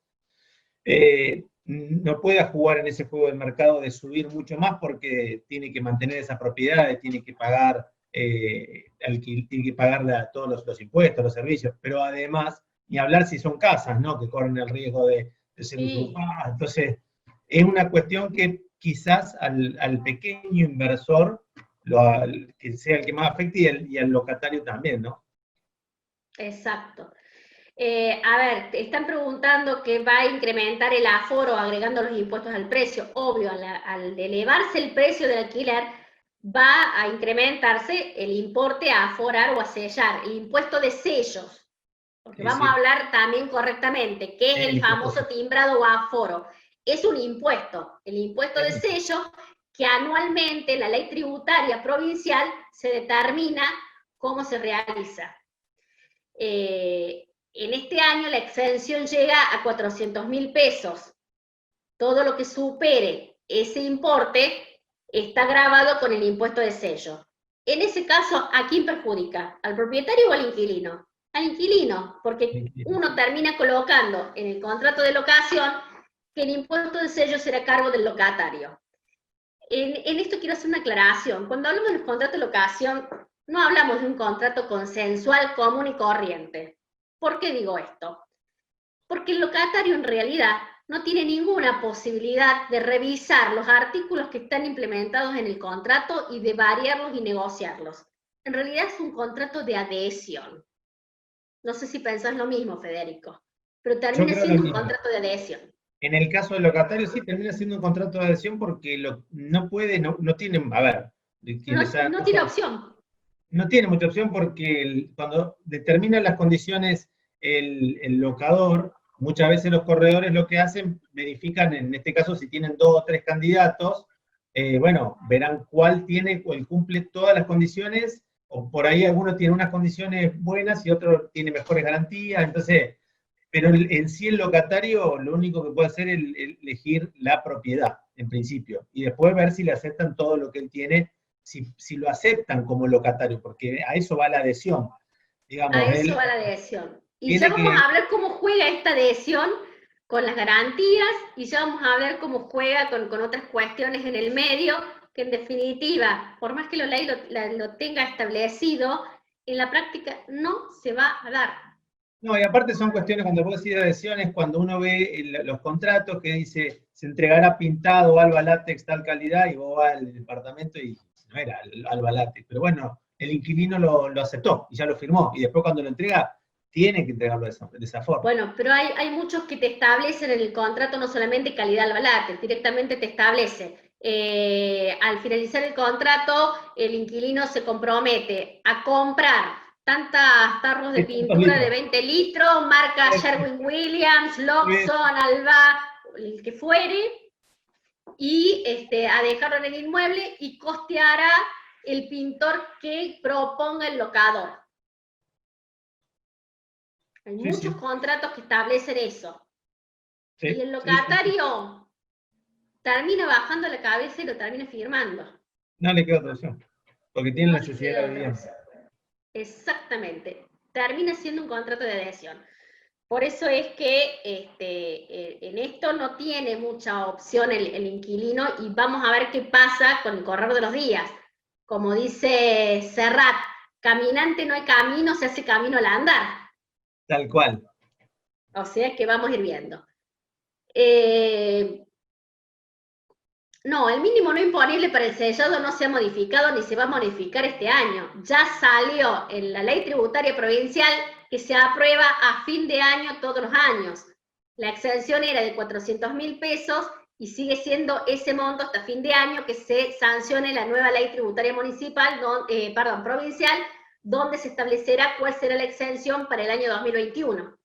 no pueda jugar en ese juego del mercado de subir mucho más porque tiene que mantener esas propiedades, tiene que pagar, tiene que pagar todos los impuestos, los servicios, pero además, ni hablar si son casas, ¿no? Que corren el riesgo de ser usurpadas. Entonces, es una cuestión que quizás al pequeño inversor, que sea el que más afecte, y al locatario también, ¿no? Exacto. A ver, te están preguntando que va a incrementar el aforo agregando los impuestos al precio. Obvio, al elevarse el precio del alquiler, va a incrementarse el importe a aforar o a sellar, el impuesto de sellos. Porque vamos a hablar también correctamente, ¿qué es el famoso timbrado o aforo? Es un impuesto, el impuesto de sello, que anualmente en la ley tributaria provincial se determina cómo se realiza. En este año la exención llega a 400.000 pesos. Todo lo que supere ese importe está grabado con el impuesto de sello. En ese caso, ¿a quién perjudica? ¿Al propietario o al inquilino? Al inquilino, porque uno termina colocando en el contrato de locación que el impuesto de sello será a cargo del locatario. En esto quiero hacer una aclaración. Cuando hablamos de los contratos de locación, no hablamos de un contrato consensual común y corriente. ¿Por qué digo esto? Porque el locatario en realidad no tiene ninguna posibilidad de revisar los artículos que están implementados en el contrato y de variarlos y negociarlos. En realidad es un contrato de adhesión. No sé si pensás lo mismo, Federico, pero termina siendo un contrato de adhesión. En el caso del locatario sí termina siendo un contrato de adhesión porque no tiene, a ver, no tiene opción. No tiene mucha opción porque cuando determinan las condiciones el locador, muchas veces los corredores lo que hacen, verifican, en este caso, si tienen 2 o 3 candidatos, bueno, verán cuál cumple todas las condiciones, o por ahí alguno tiene unas condiciones buenas y otro tiene mejores garantías, entonces, pero en sí el locatario lo único que puede hacer es elegir la propiedad, en principio, y después ver si le aceptan todo lo que él tiene, si lo aceptan como locatario, porque a eso va la adhesión. Digamos, a eso va la adhesión. Y ya vamos a hablar cómo juega esta adhesión con las garantías, y ya vamos a ver cómo juega con otras cuestiones en el medio, que en definitiva, por más que la ley lo tenga establecido, en la práctica no se va a dar. No, y aparte son cuestiones, cuando vos decís adhesiones, cuando uno ve los contratos que dice, se entregará pintado Alba Látex tal calidad, y vos vas al departamento y no era Alba Látex, pero bueno, el inquilino lo aceptó y ya lo firmó, y después cuando lo entrega, tiene que entregarlo de esa forma. Bueno, pero hay muchos que te establecen en el contrato no solamente calidad Alba Látex, directamente te establece, al finalizar el contrato, el inquilino se compromete a comprar tantas tarros de pintura de 20 litros, marca Sherwin-Williams, Loxon, Alba, el que fuere, y a dejarlo en el inmueble y costeará el pintor que proponga el locador. Hay muchos contratos que establecen eso. Sí, y el locatario termina bajando la cabeza y lo termina firmando. No le queda otra opción, porque tiene la necesidad de la vivienda. Exactamente. Termina siendo un contrato de adhesión. Por eso es que en esto no tiene mucha opción el inquilino, y vamos a ver qué pasa con el correr de los días. Como dice Serrat, caminante no hay camino, se hace camino al andar. Tal cual. O sea que vamos a ir viendo. No, el mínimo no imponible para el sellado no se ha modificado ni se va a modificar este año. Ya salió en la ley tributaria provincial que se aprueba a fin de año todos los años. La exención era de 400.000 pesos y sigue siendo ese monto hasta fin de año que se sancione la nueva ley tributaria municipal, provincial, donde se establecerá cuál será la exención para el año 2021.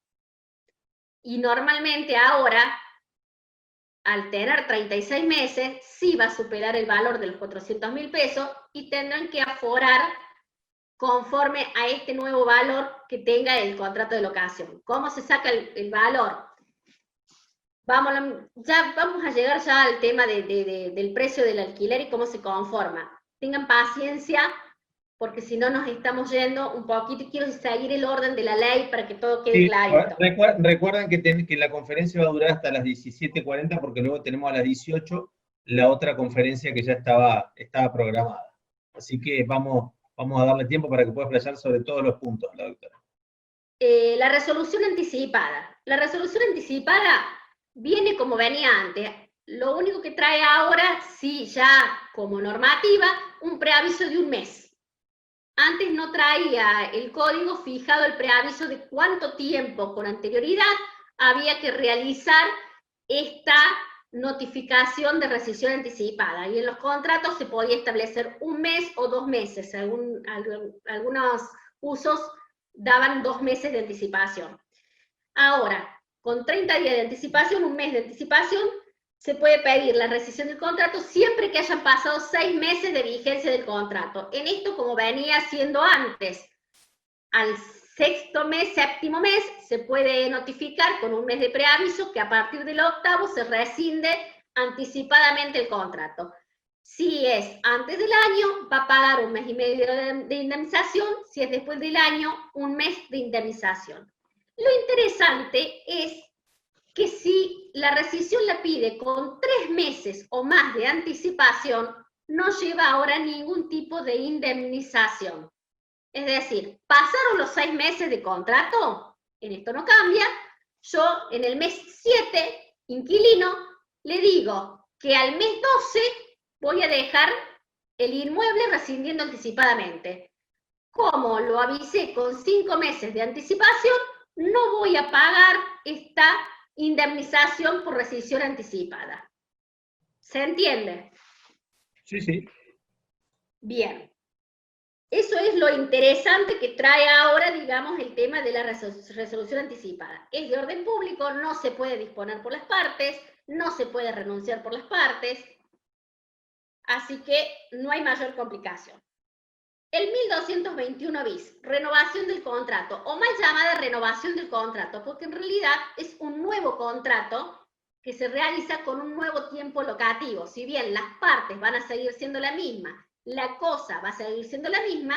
Y normalmente ahora, al tener 36 meses, sí va a superar el valor de los 400.000 pesos y tendrán que aforar conforme a este nuevo valor que tenga el contrato de locación. ¿Cómo se saca el valor? Vamos a llegar ya al tema del precio del alquiler y cómo se conforma. Tengan paciencia, porque si no nos estamos yendo un poquito, y quiero seguir el orden de la ley para que todo quede Sí, clarito. recuerden que la conferencia va a durar hasta las 17:40 porque luego tenemos a las 18 la otra conferencia que ya estaba programada. Así que vamos a darle tiempo para que pueda explayar sobre todos los puntos, la doctora. La resolución anticipada. La resolución anticipada viene como venía antes. Lo único que trae ahora, sí, ya como normativa, un preaviso de un mes. Antes no traía el código fijado el preaviso de cuánto tiempo con anterioridad había que realizar esta notificación de rescisión anticipada. Y en los contratos se podía establecer un mes o 2 meses, según algunos usos daban 2 meses de anticipación. Ahora, con 30 días de anticipación, un mes de anticipación, se puede pedir la rescisión del contrato siempre que hayan pasado 6 meses de vigencia del contrato. En esto, como venía siendo antes, al sexto mes, séptimo mes, se puede notificar con un mes de preaviso que a partir del octavo se rescinde anticipadamente el contrato. Si es antes del año, va a pagar un mes y medio de indemnización. Si es después del año, un mes de indemnización. Lo interesante es que si la rescisión la pide con 3 meses o más de anticipación, no lleva ahora ningún tipo de indemnización. Es decir, pasaron los 6 meses de contrato, en esto no cambia, yo en el mes 7, inquilino, le digo que al mes 12 voy a dejar el inmueble rescindiendo anticipadamente. Como lo avisé con 5 meses de anticipación, no voy a pagar esta indemnización por rescisión anticipada. ¿Se entiende? Sí, sí. Bien. Eso es lo interesante que trae ahora, digamos, el tema de la resolución anticipada. Es de orden público, no se puede disponer por las partes, no se puede renunciar por las partes, así que no hay mayor complicación. El 1221 bis, renovación del contrato, o mal llamada renovación del contrato, porque en realidad es un nuevo contrato que se realiza con un nuevo tiempo locativo. Si bien las partes van a seguir siendo la misma, la cosa va a seguir siendo la misma,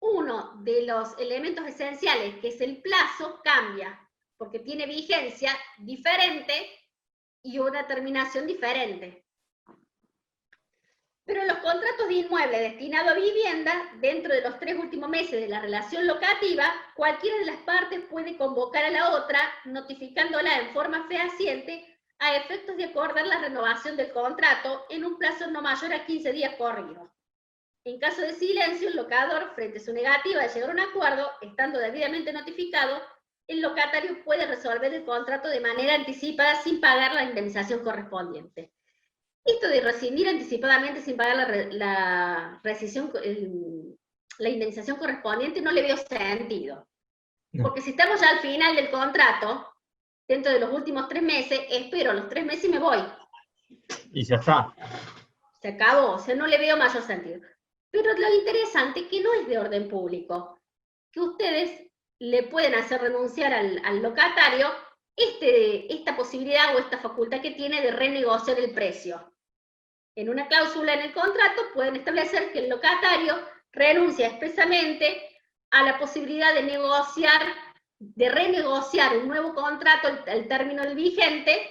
uno de los elementos esenciales, que es el plazo, cambia, porque tiene vigencia diferente y una terminación diferente. Pero en los contratos de inmueble destinado a vivienda, dentro de los 3 últimos meses de la relación locativa, cualquiera de las partes puede convocar a la otra, notificándola en forma fehaciente a efectos de acordar la renovación del contrato en un plazo no mayor a 15 días corridos. En caso de silencio, el locador, frente a su negativa de llegar a un acuerdo, estando debidamente notificado, el locatario puede resolver el contrato de manera anticipada sin pagar la indemnización correspondiente. Esto de rescindir anticipadamente sin pagar la indemnización correspondiente no le veo sentido. No. Porque si estamos ya al final del contrato, dentro de los últimos 3 meses, espero los 3 meses y me voy. Y ya está. Se acabó, o sea, no le veo mayor sentido. Pero lo interesante es que no es de orden público, que ustedes le pueden hacer renunciar al locatario esta posibilidad o esta facultad que tiene de renegociar el precio. En una cláusula en el contrato pueden establecer que el locatario renuncia expresamente a la posibilidad de renegociar un nuevo contrato al término del vigente,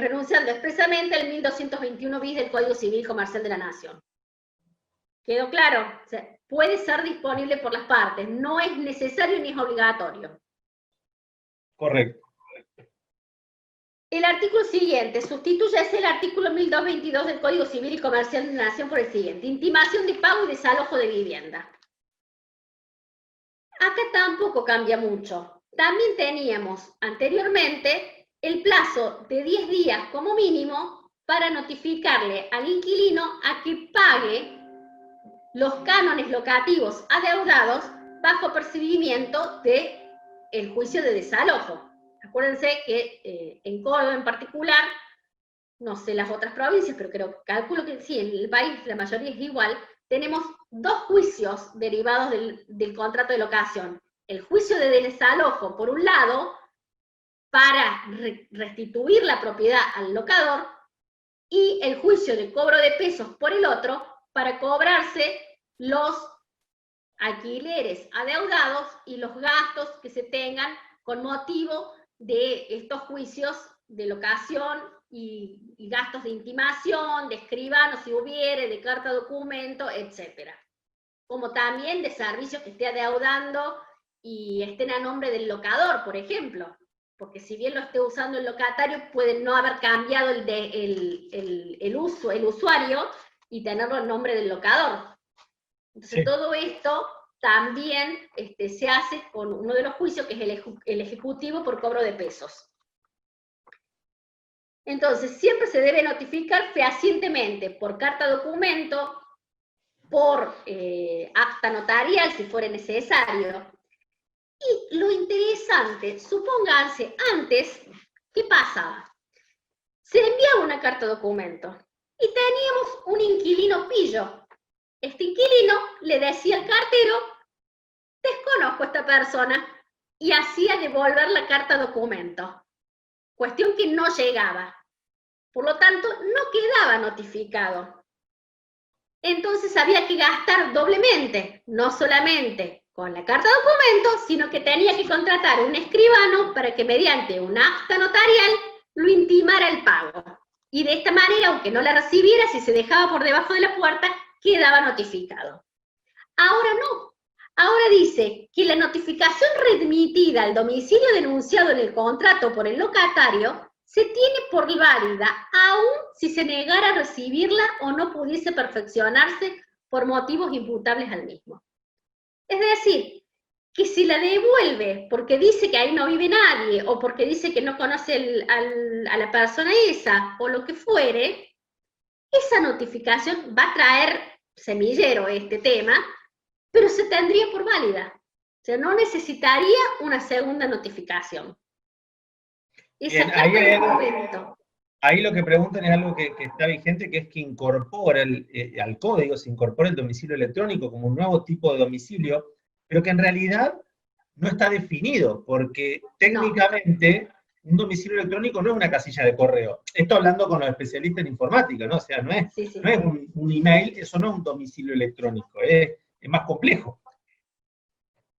renunciando expresamente al 1221 bis del Código Civil Comercial de la Nación. ¿Quedó claro? O sea, puede ser disponible por las partes, no es necesario ni es obligatorio. Correcto. El artículo siguiente sustituye el artículo 1222 del Código Civil y Comercial de la Nación por el siguiente: intimación de pago y desalojo de vivienda. Acá tampoco cambia mucho. También teníamos anteriormente el plazo de 10 días como mínimo para notificarle al inquilino a que pague los cánones locativos adeudados bajo percibimiento del juicio de desalojo. Acuérdense que en Córdoba en particular, no sé las otras provincias, pero calculo que sí, en el país la mayoría es igual, tenemos 2 juicios derivados del contrato de locación. El juicio de desalojo, por un lado, para restituir la propiedad al locador, y el juicio de cobro de pesos, por el otro, para cobrarse los alquileres adeudados y los gastos que se tengan con motivo de estos juicios de locación y gastos de intimación, de escribano si hubiere, de carta documento, etc. Como también de servicios que esté adeudando y estén a nombre del locador, por ejemplo, porque si bien lo esté usando el locatario, puede no haber cambiado el usuario y tenerlo en nombre del locador. Entonces, sí, todo esto también se hace con uno de los juicios, que es el ejecutivo por cobro de pesos. Entonces, siempre se debe notificar fehacientemente por carta documento, por acta notarial, si fuera necesario. Y lo interesante, supónganse, antes, ¿qué pasaba? Se enviaba una carta documento y teníamos un inquilino pillo. Este inquilino le decía al cartero: desconozco a esta persona, y hacía devolver la carta documento. Cuestión que no llegaba. Por lo tanto, no quedaba notificado. Entonces había que gastar doblemente, no solamente con la carta documento, sino que tenía que contratar un escribano para que mediante un acta notarial lo intimara el pago. Y de esta manera, aunque no la recibiera, si se dejaba por debajo de la puerta, quedaba notificado. Ahora no. Ahora dice que la notificación remitida al domicilio denunciado en el contrato por el locatario se tiene por válida, aun si se negara a recibirla o no pudiese perfeccionarse por motivos imputables al mismo. Es decir, que si la devuelve porque dice que ahí no vive nadie, o porque dice que no conoce a la persona esa, o lo que fuere, esa notificación va a traer semillero este tema, pero se tendría por válida. O sea, no necesitaría una segunda notificación. Bien, ahí lo que preguntan es algo que está vigente, que es que incorpora al código, se incorpora el domicilio electrónico como un nuevo tipo de domicilio, pero que en realidad no está definido, porque técnicamente un domicilio electrónico no es una casilla de correo. Esto hablando con los especialistas en informática, ¿no? O sea, no es un email, eso no es un domicilio electrónico, es más complejo.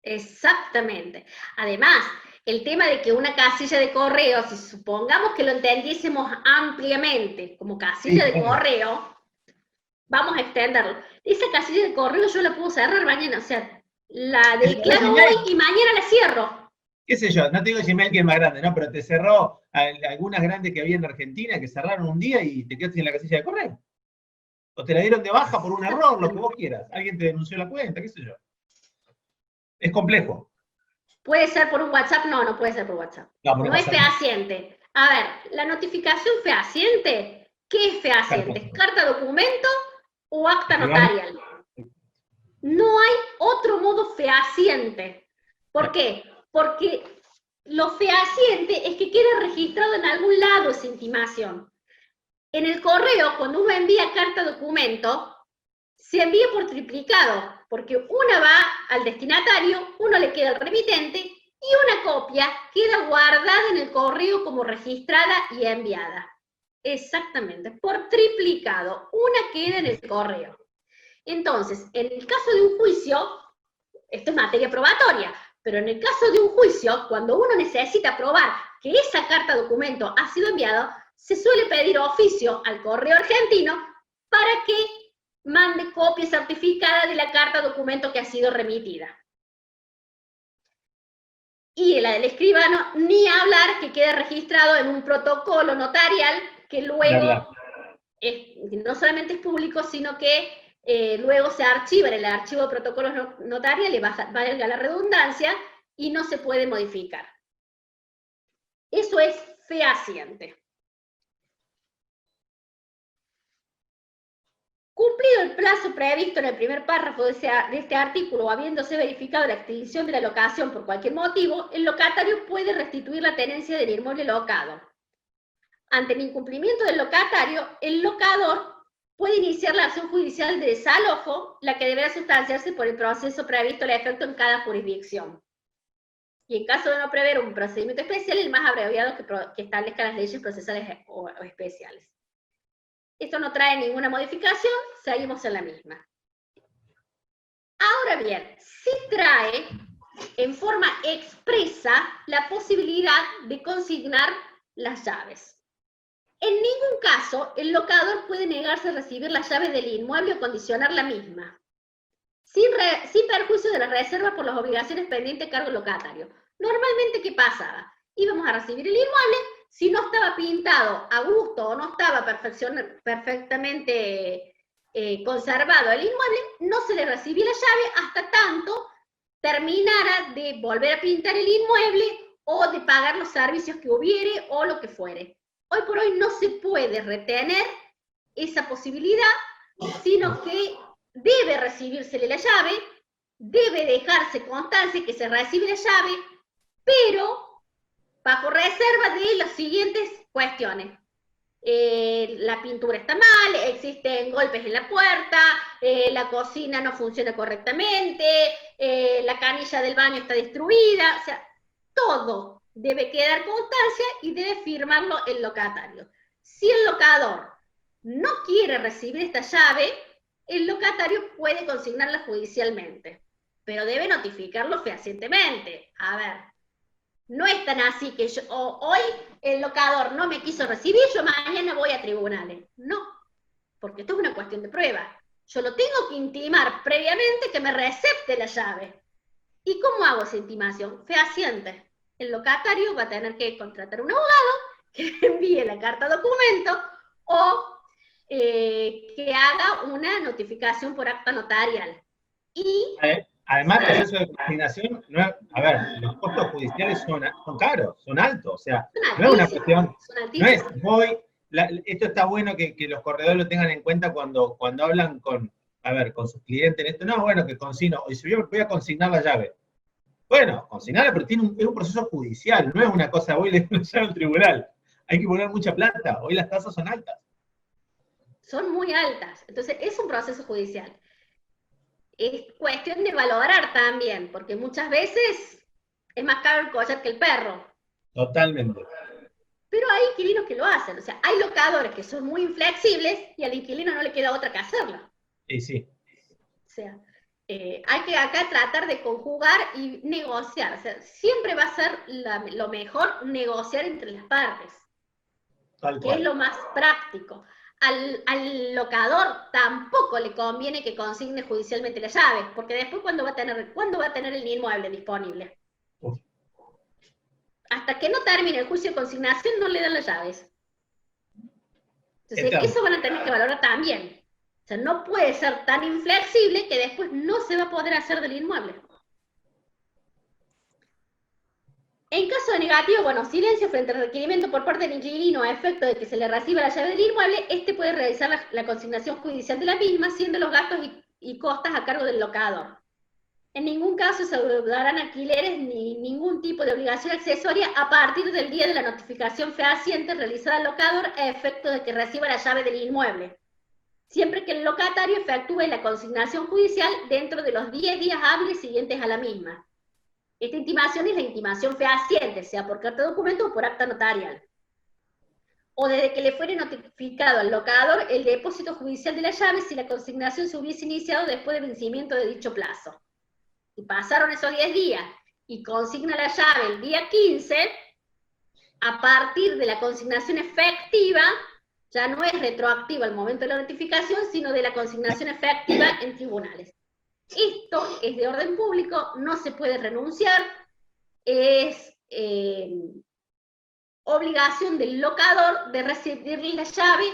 Exactamente. Además, el tema de que una casilla de correo, si supongamos que lo entendiésemos ampliamente como casilla de correo, vamos a extenderlo. Esa casilla de correo yo la puedo cerrar mañana, o sea, la declaro hoy y mañana la cierro. Qué sé yo, no te digo Gmail que es más grande, ¿no? Pero te cerró algunas grandes que había en Argentina que cerraron un día y te quedaste en la casilla de correo. O te la dieron de baja por un error, lo que vos quieras. Alguien te denunció la cuenta, qué sé yo. Es complejo. ¿Puede ser por un WhatsApp? No, no puede ser por WhatsApp. No es fehaciente. A ver, la notificación fehaciente, ¿qué es fehaciente? ¿Carta documento o acta notarial? No hay otro modo fehaciente. ¿Por qué? Porque lo fehaciente es que quede registrado en algún lado esa intimación. En el correo, cuando uno envía carta documento, se envía por triplicado, porque una va al destinatario, uno le queda al remitente y una copia queda guardada en el correo como registrada y enviada. Exactamente, por triplicado, una queda en el correo. Entonces, en el caso de un juicio, esto es materia probatoria, pero en el caso de un juicio, cuando uno necesita probar que esa carta documento ha sido enviada, se suele pedir oficio al correo argentino para que mande copia certificada de la carta documento que ha sido remitida. Y la del escribano, ni hablar, que quede registrado en un protocolo notarial que luego no solamente es público, sino que luego se archiva en el archivo de protocolos notariales, valga la redundancia, y no se puede modificar. Eso es fehaciente. Cumplido el plazo previsto en el primer párrafo de este artículo, o habiéndose verificado la extinción de la locación por cualquier motivo, el locatario puede restituir la tenencia del inmueble locado. Ante el incumplimiento del locatario, el locador puede iniciar la acción judicial de desalojo, la que deberá sustanciarse por el proceso previsto al efecto en cada jurisdicción. Y en caso de no prever un procedimiento especial, el más abreviado que establezca las leyes procesales o especiales. Esto no trae ninguna modificación, seguimos en la misma. Ahora bien, sí trae en forma expresa la posibilidad de consignar las llaves. En ningún caso, el locador puede negarse a recibir las llaves del inmueble o condicionar la misma, sin perjuicio de la reserva por las obligaciones pendientes a cargo del locatario. Normalmente, ¿qué pasaba? Íbamos a recibir el inmueble, si no estaba pintado a gusto o no estaba perfectamente conservado el inmueble, no se le recibía la llave hasta tanto terminara de volver a pintar el inmueble o de pagar los servicios que hubiere o lo que fuere. Hoy por hoy no se puede retener esa posibilidad, sino que debe recibírsele la llave, debe dejarse constancia que se recibe la llave, pero bajo reserva de las siguientes cuestiones. La pintura está mal, existen golpes en la puerta, la cocina no funciona correctamente, la canilla del baño está destruida, o sea, todo debe quedar constancia y debe firmarlo el locatario. Si el locador no quiere recibir esta llave, el locatario puede consignarla judicialmente, pero debe notificarlo fehacientemente. A ver, no es tan así que hoy el locador no me quiso recibir, yo mañana voy a tribunales. No, porque esto es una cuestión de prueba. Yo lo tengo que intimar previamente que me recepte la llave. ¿Y cómo hago esa intimación? Fehaciente. El locatario va a tener que contratar un abogado que envíe la carta documento o que haga una notificación por acta notarial. Y además, el proceso de consignación, a ver, los costos judiciales son caros, son altos, o sea, no es una cuestión, no es esto está bueno que los corredores lo tengan en cuenta cuando hablan con sus clientes en esto. No, bueno, que consigno, y si yo voy a consignar la llave. Bueno, consignarla, pero es un proceso judicial, no es una cosa, voy a le al tribunal. Hay que poner mucha plata, hoy las tasas son altas. Son muy altas, entonces es un proceso judicial. Es cuestión de valorar también, porque muchas veces es más caro el collar que el perro. Totalmente. Pero hay inquilinos que lo hacen, o sea, hay locadores que son muy inflexibles y al inquilino no le queda otra que hacerlo. Sí, sí. O sea, hay que acá tratar de conjugar y negociar. O sea, siempre va a ser lo mejor negociar entre las partes. Tal que cual. es lo más práctico. Al locador tampoco le conviene que consigne judicialmente la llave, porque después ¿cuándo va a tener el inmueble disponible? Uf. Hasta que no termine el juicio de consignación no le dan las llaves. Entonces, Eterno. eso van a tener que valorar también. O sea, no puede ser tan inflexible que después no se va a poder hacer del inmueble. En caso de negativo, bueno, silencio frente al requerimiento por parte del inquilino a efecto de que se le reciba la llave del inmueble, este puede realizar la consignación judicial de la misma, siendo los gastos y costas a cargo del locador. En ningún caso se adeudarán alquileres ni ningún tipo de obligación accesoria a partir del día de la notificación fehaciente realizada al locador a efecto de que reciba la llave del inmueble, siempre que el locatario efectúe la consignación judicial dentro de los 10 días hábiles siguientes a la misma. Esta intimación es la intimación fehaciente, sea por carta de documento o por acta notarial. O desde que le fuere notificado al locador el depósito judicial de la llave si la consignación se hubiese iniciado después del vencimiento de dicho plazo. Si pasaron esos 10 días y consigna la llave el día 15, a partir de la consignación efectiva, ya no es retroactiva al momento de la notificación, sino de la consignación efectiva en tribunales. Esto es de orden público, no se puede renunciar, es obligación del locador de recibirle la llave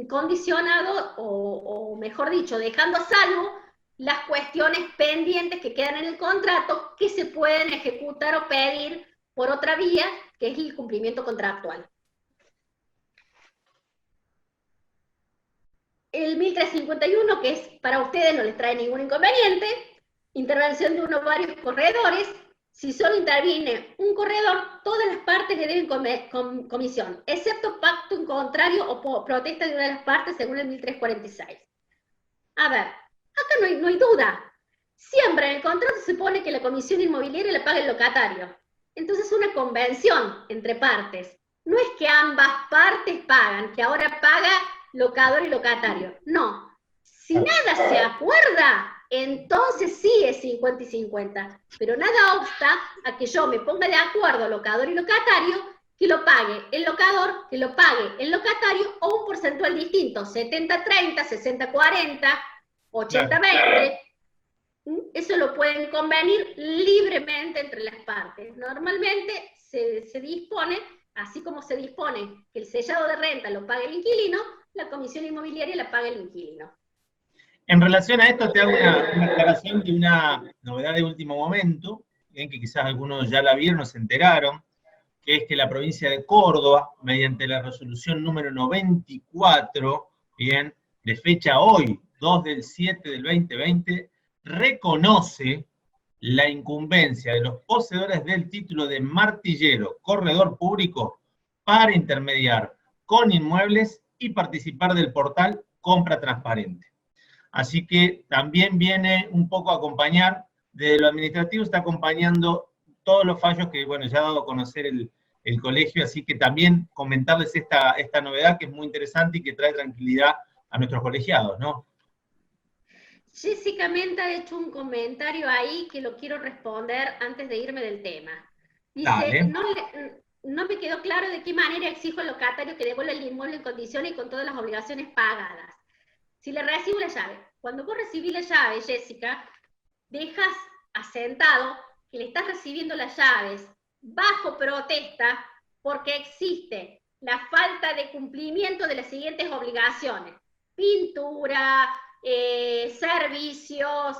condicionado, o mejor dicho, dejando a salvo las cuestiones pendientes que quedan en el contrato que se pueden ejecutar o pedir por otra vía, que es el cumplimiento contractual. El 1351, que es para ustedes, no les trae ningún inconveniente, intervención de uno o varios corredores. Si solo interviene un corredor, todas las partes le deben comisión, excepto pacto en contrario o protesta de una de las partes según el 1346. A ver, acá no hay duda. Siempre en el contrato se pone que la comisión inmobiliaria la paga el locatario. Entonces es una convención entre partes. No es que ambas partes pagan, que ahora paga locador y locatario. No. Si nada se acuerda, entonces sí es 50 y 50. Pero nada obsta a que yo me ponga de acuerdo, locador y locatario, que lo pague el locador, que lo pague el locatario, o un porcentual distinto, 70-30, 60-40, 80-20. Eso lo pueden convenir libremente entre las partes. Normalmente se dispone, así como se dispone que el sellado de renta lo pague el inquilino, la comisión inmobiliaria la paga el inquilino. En relación a esto, te hago una aclaración de una novedad de último momento, en que quizás algunos ya la vieron o se enteraron, que es que la provincia de Córdoba, mediante la resolución número 94, bien, de fecha hoy, 2/7/2020, reconoce la incumbencia de los poseedores del título de martillero corredor público para intermediar con inmuebles y participar del portal Compra Transparente. Así que también viene un poco a acompañar, de lo administrativo está acompañando todos los fallos que, bueno, ya ha dado a conocer el colegio, así que también comentarles esta novedad que es muy interesante y que trae tranquilidad a nuestros colegiados, ¿no? Jessica Menta ha hecho un comentario ahí que lo quiero responder antes de irme del tema. Dice, Dale. no me quedó claro de qué manera exijo al locatario que devuelva el inmueble en condiciones y con todas las obligaciones pagadas. Si le recibo la llave, cuando vos recibís la llave, Jessica, dejas asentado que le estás recibiendo las llaves bajo protesta porque existe la falta de cumplimiento de las siguientes obligaciones: pintura, servicios,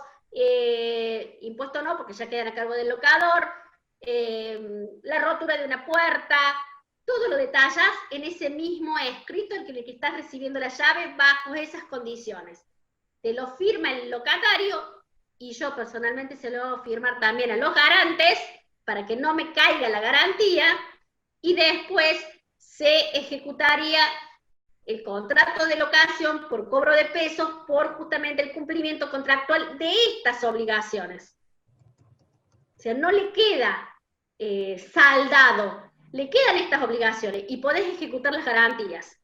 impuesto no, porque ya quedan a cargo del locador, la rotura de una puerta, todo lo detallas en ese mismo escrito en el que estás recibiendo la llave bajo esas condiciones. Te lo firma el locatario y yo personalmente se lo voy a firmar también a los garantes para que no me caiga la garantía, y después se ejecutaría el contrato de locación por cobro de pesos por justamente el cumplimiento contractual de estas obligaciones. O sea, no le queda saldado, le quedan estas obligaciones y podés ejecutar las garantías.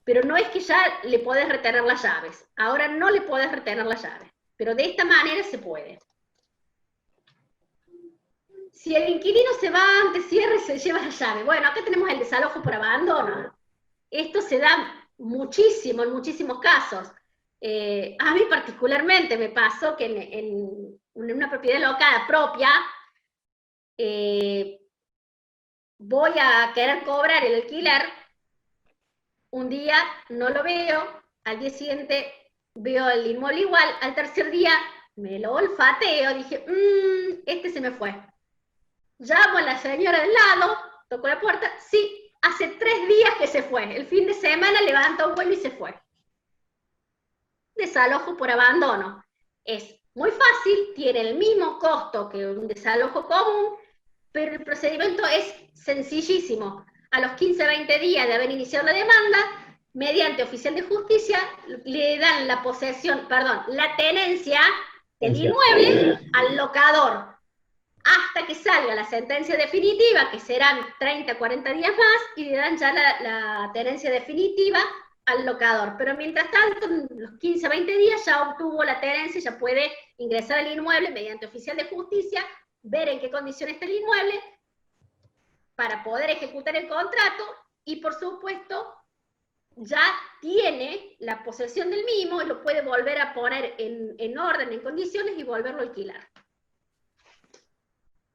Pero no es que ya le podés retener las llaves. Ahora no le podés retener las llaves. Pero de esta manera se puede. Si el inquilino se va antes cierre, se lleva la llave. Bueno, acá tenemos el desalojo por abandono. Esto se da muchísimo, en muchísimos casos. A mí particularmente me pasó que en una propiedad locada propia, voy a querer cobrar el alquiler, un día no lo veo, al día siguiente veo el inmueble igual, al tercer día me lo olfateo, dije, este se me fue. Llamo a la señora del lado, toco la puerta, sí, hace 3 días que se fue, el fin de semana levanta un vuelo y se fue. Desalojo por abandono. Es muy fácil, tiene el mismo costo que un desalojo común, pero el procedimiento es sencillísimo. A los 15-20 días de haber iniciado la demanda, mediante oficial de justicia, le dan la posesión, perdón, la tenencia del inmueble al locador, hasta que salga la sentencia definitiva, que serán 30-40 días más, y le dan ya la tenencia definitiva al locador. Pero mientras tanto, en los 15-20 días ya obtuvo la tenencia, ya puede ingresar al inmueble mediante oficial de justicia, ver en qué condiciones está el inmueble, para poder ejecutar el contrato, y por supuesto ya tiene la posesión del mismo y lo puede volver a poner en orden, en condiciones, y volverlo a alquilar.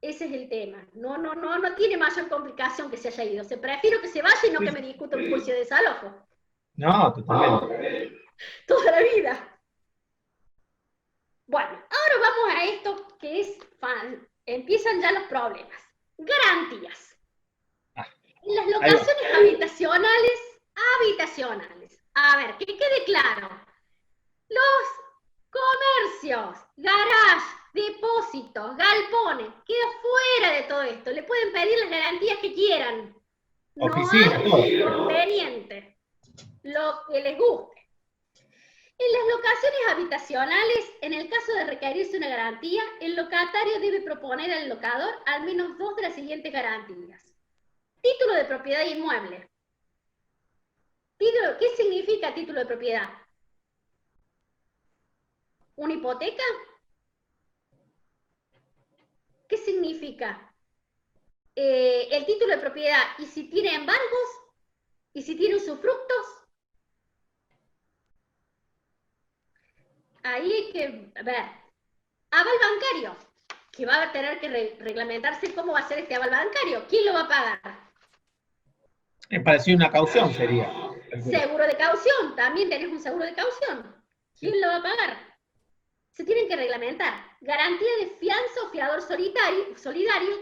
Ese es el tema. No tiene mayor complicación que se haya ido. Prefiero que se vaya y no que me discuta un juicio de desalojo. No, totalmente. Toda la vida. Bueno, ahora vamos a esto que es fan. Empiezan ya los problemas. Garantías. En las locaciones habitacionales. A ver, que quede claro. Los comercios, garage, depósitos, galpones, queda fuera de todo esto. Le pueden pedir las garantías que quieran. No hay inconveniente. Lo que les guste. En las locaciones habitacionales, en el caso de requerirse una garantía, el locatario debe proponer al locador al menos 2 de las siguientes garantías. Título de propiedad inmueble. ¿Qué significa título de propiedad? una hipoteca? ¿Qué significa? El título de propiedad, ¿y si tiene embargos? ¿Y si tiene usufructos? Ahí hay que ver. Aval bancario, que va a tener que reglamentarse cómo va a ser este aval bancario. ¿Quién lo va a pagar? Es parecido a una caución, sería. Seguro de caución, también tenés un seguro de caución. ¿Quién Sí. lo va a pagar? Se tienen que reglamentar. Garantía de fianza o fiador solidario,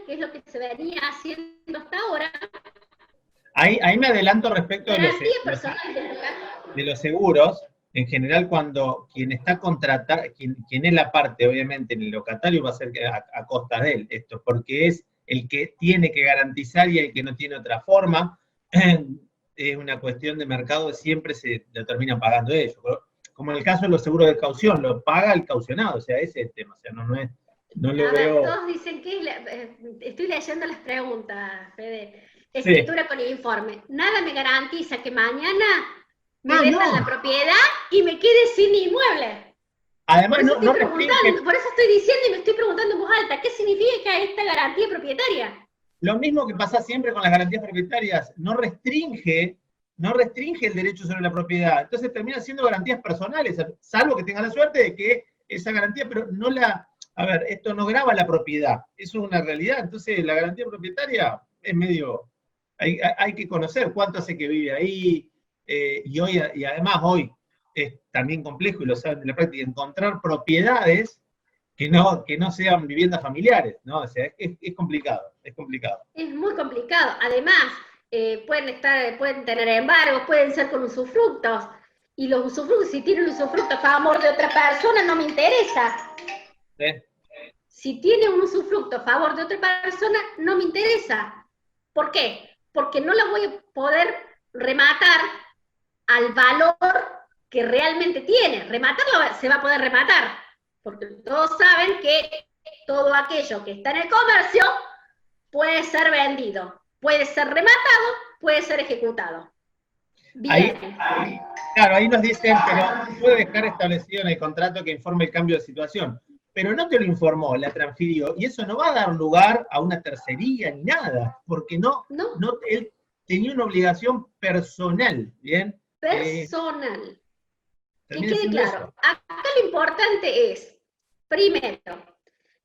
que es lo que se venía haciendo hasta ahora. Ahí me adelanto respecto Garantía personal del local. de los seguros. En general, cuando quien está contratado, quien es la parte, obviamente, en el locatario va a ser a costa de él, esto, porque es el que tiene que garantizar y el que no tiene otra forma. Es una cuestión de mercado, siempre se lo terminan pagando ellos. Como en el caso de los seguros de caución, lo paga el caucionado, o sea, ese es el tema, o sea, no lo A ver, veo. todos dicen que estoy leyendo las preguntas, Fede. Sí. Escritura con informe. Nada me garantiza que mañana me Ah, vendan la no. propiedad y me quede sin inmueble. Además, Por eso estoy no restringe. preguntando, por eso estoy diciendo y me estoy preguntando en voz alta, ¿qué significa esta garantía propietaria? Lo mismo que pasa siempre con las garantías propietarias, no restringe el derecho sobre la propiedad. Entonces termina siendo garantías personales, salvo que tenga la suerte de que esa garantía, pero no la, a ver, esto no grava la propiedad, eso es una realidad. Entonces la garantía propietaria es medio, hay que conocer cuánto hace que vive ahí, y además hoy es también complejo, y lo saben de la práctica, encontrar propiedades que no sean viviendas familiares, ¿no? O sea, es complicado, es complicado. Es muy complicado. Además, pueden tener embargos, pueden ser con usufructos. Y los usufructos, si tienen usufructo a favor de otra persona, no me interesa. ¿Eh? Si tiene un usufructo a favor de otra persona, no me interesa. ¿Por qué? Porque no la voy a poder rematar al valor que realmente tiene. Rematarlo se va a poder rematar, porque todos saben que todo aquello que está en el comercio puede ser vendido, puede ser rematado, puede ser ejecutado. Bien. Claro, ahí nos dicen, pero puede dejar establecido en el contrato que informe el cambio de situación. Pero no te lo informó, la transfirió, y eso no va a dar lugar a una tercería ni nada, porque él tenía una obligación personal, ¿bien? Personal. Que Termina quede siendo claro. eso. Acá lo importante es, primero,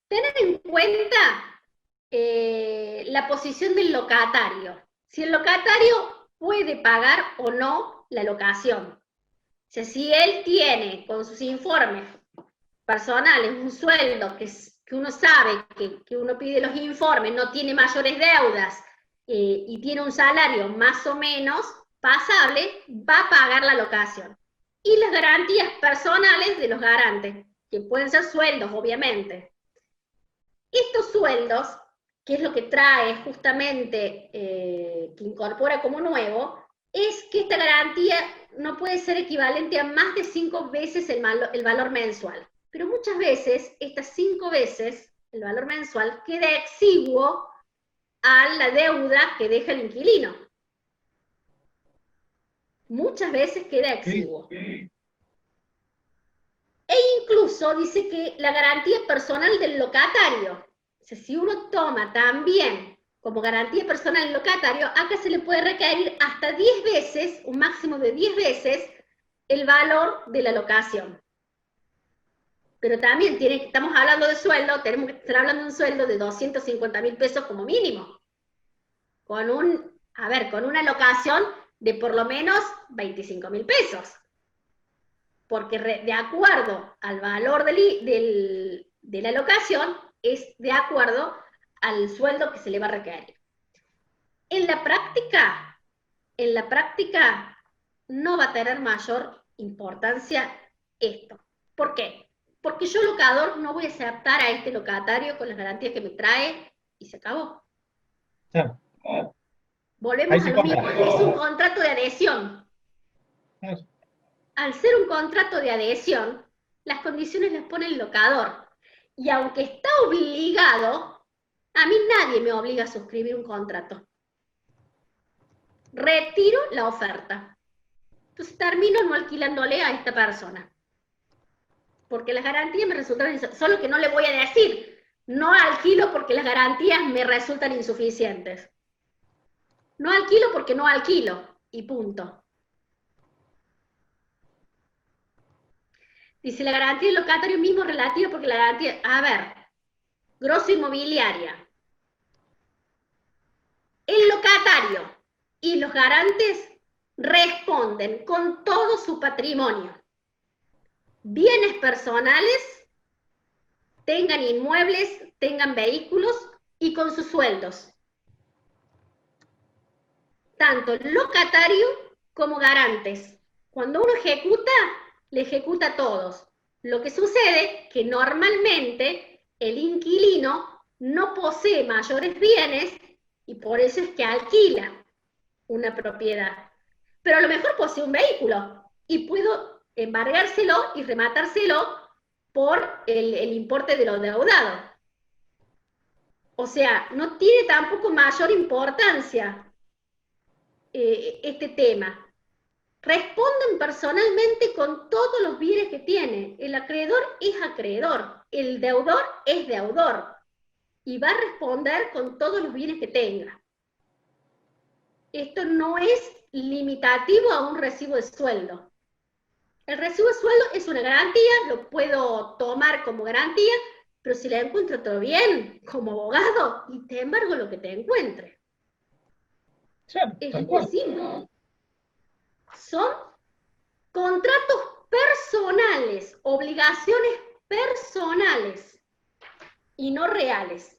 tener en cuenta la posición del locatario. Si el locatario puede pagar o no la locación. O sea, si él tiene con sus informes personales un sueldo que uno sabe que uno pide los informes, no tiene mayores deudas y tiene un salario más o menos pasable, va a pagar la locación. Y las garantías personales de los garantes, que pueden ser sueldos, obviamente. Estos sueldos, que es lo que trae justamente, que incorpora como nuevo, es que esta garantía no puede ser equivalente a más de 5 veces el valor mensual. Pero muchas veces, estas 5 veces, el valor mensual queda exiguo a la deuda que deja el inquilino. Muchas veces queda exiguo. E incluso dice que la garantía personal del locatario, o sea, si uno toma también como garantía personal el locatario, acá se le puede requerir hasta 10 veces, un máximo de 10 veces, el valor de la locación. Pero también estamos hablando de sueldo, tenemos que estar hablando de un sueldo de 250.000 pesos como mínimo. Con una locación de por lo menos 25.000 pesos. Porque de acuerdo al valor de la locación, es de acuerdo al sueldo que se le va a requerir. En la práctica no va a tener mayor importancia esto. ¿Por qué? Porque yo, locador, no voy a aceptar a este locatario con las garantías que me trae y se acabó. Claro. Volvemos a lo mismo, es un contrato de adhesión. Claro. Al ser un contrato de adhesión, las condiciones las pone el locador. Y aunque está obligado, a mí nadie me obliga a suscribir un contrato. Retiro la oferta. Entonces termino no alquilándole a esta persona. porque las garantías me resultaron insuficientes. Solo que no le voy a decir, no alquilo porque las garantías me resultan insuficientes. No alquilo porque no alquilo, y punto. Dice, la garantía del locatario mismo relativa porque la garantía... A ver, grosso inmobiliaria. El locatario y los garantes responden con todo su patrimonio. Bienes personales, tengan inmuebles, tengan vehículos y con sus sueldos. Tanto locatario como garantes. Cuando uno ejecuta, le ejecuta a todos. Lo que sucede que normalmente el inquilino no posee mayores bienes y por eso es que alquila una propiedad. Pero a lo mejor posee un vehículo y puedo embargárselo y rematárselo por el importe de lo deudado. O sea, no tiene tampoco mayor importancia este tema. Responden personalmente con todos los bienes que tiene. El acreedor es acreedor, el deudor es deudor y va a responder con todos los bienes que tenga. Esto no es limitativo a un recibo de sueldo. El recibo de sueldo es una garantía, lo puedo tomar como garantía, pero si la encuentro todo bien, como abogado, y te embargo lo que te encuentre. Claro, Es muy simple. Son contratos personales, obligaciones personales y no reales.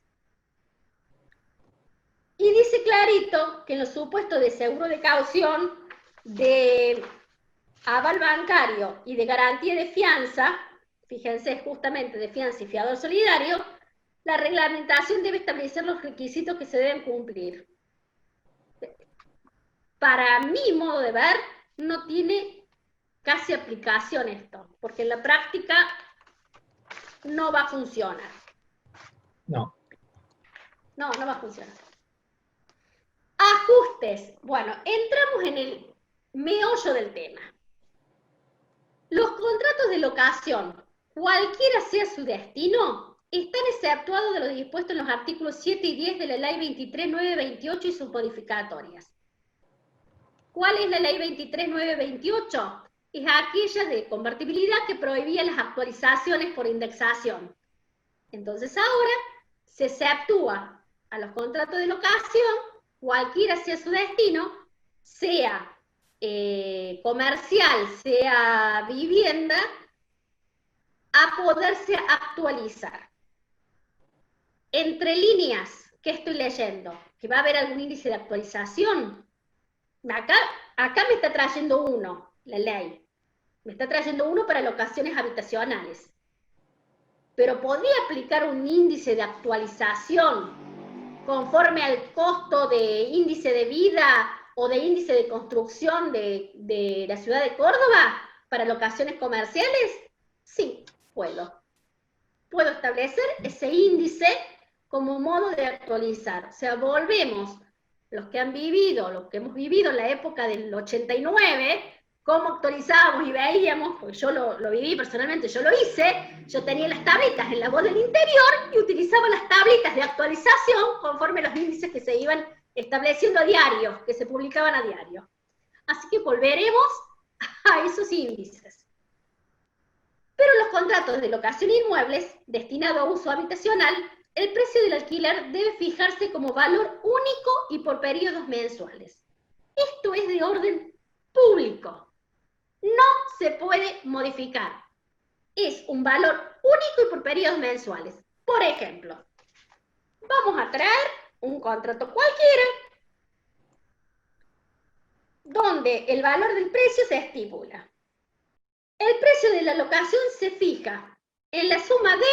Y dice clarito que en los supuestos de seguro de caución, de aval bancario y de garantía de fianza, fíjense justamente de fianza y fiador solidario, la reglamentación debe establecer los requisitos que se deben cumplir. Para mi modo de ver, no tiene casi aplicación esto, porque en la práctica no va a funcionar. No. No va a funcionar. Ajustes. Bueno, entramos en el meollo del tema. Los contratos de locación, cualquiera sea su destino, están exceptuados de lo dispuesto en los artículos 7 y 10 de la Ley 23.928 y sus modificatorias. ¿Cuál es la Ley 23.928? Es aquella de convertibilidad que prohibía las actualizaciones por indexación. Entonces ahora se exceptúa a los contratos de locación, cualquiera sea su destino, sea comercial, sea vivienda, a poderse actualizar. Entre líneas, ¿qué estoy leyendo? ¿Que va a haber algún índice de actualización? Acá me está trayendo uno, la ley. Me está trayendo uno para locaciones habitacionales. Pero ¿podría aplicar un índice de actualización conforme al costo de índice de vida o de índice de construcción de la ciudad de Córdoba para locaciones comerciales? Sí, puedo. Puedo establecer ese índice como modo de actualizar. O sea, volvemos, los que han vivido, los que hemos vivido en la época del 89, cómo actualizábamos y veíamos, porque yo lo viví personalmente, yo lo hice, yo tenía las tablitas en la voz del interior y utilizaba las tablitas de actualización conforme a los índices que se iban estableciendo a diario, que se publicaban a diario. Así que volveremos a esos índices. Pero los contratos de locación de inmuebles destinados a uso habitacional, el precio del alquiler debe fijarse como valor único y por periodos mensuales. Esto es de orden público. No se puede modificar. Es un valor único y por periodos mensuales. Por ejemplo, vamos a traer un contrato cualquiera donde el valor del precio se estipula. El precio de la locación se fija en la suma de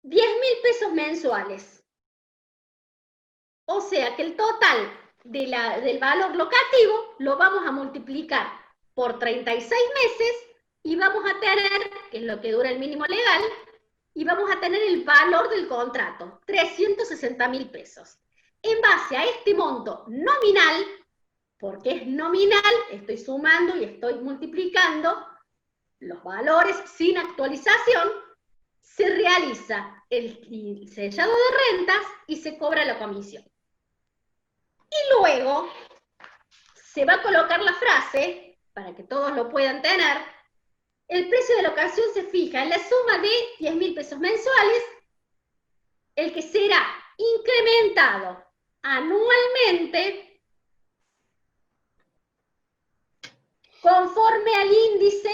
10.000 pesos mensuales. O sea que el total del valor locativo lo vamos a multiplicar por 36 meses y vamos a tener, que es lo que dura el mínimo legal, y vamos a tener el valor del contrato, 360.000 pesos. En base a este monto nominal, porque es nominal, estoy sumando y estoy multiplicando, los valores sin actualización, se realiza el sellado de rentas y se cobra la comisión. Y luego se va a colocar la frase, para que todos lo puedan tener, el precio de locación se fija en la suma de 10.000 pesos mensuales, el que será incrementado anualmente conforme al índice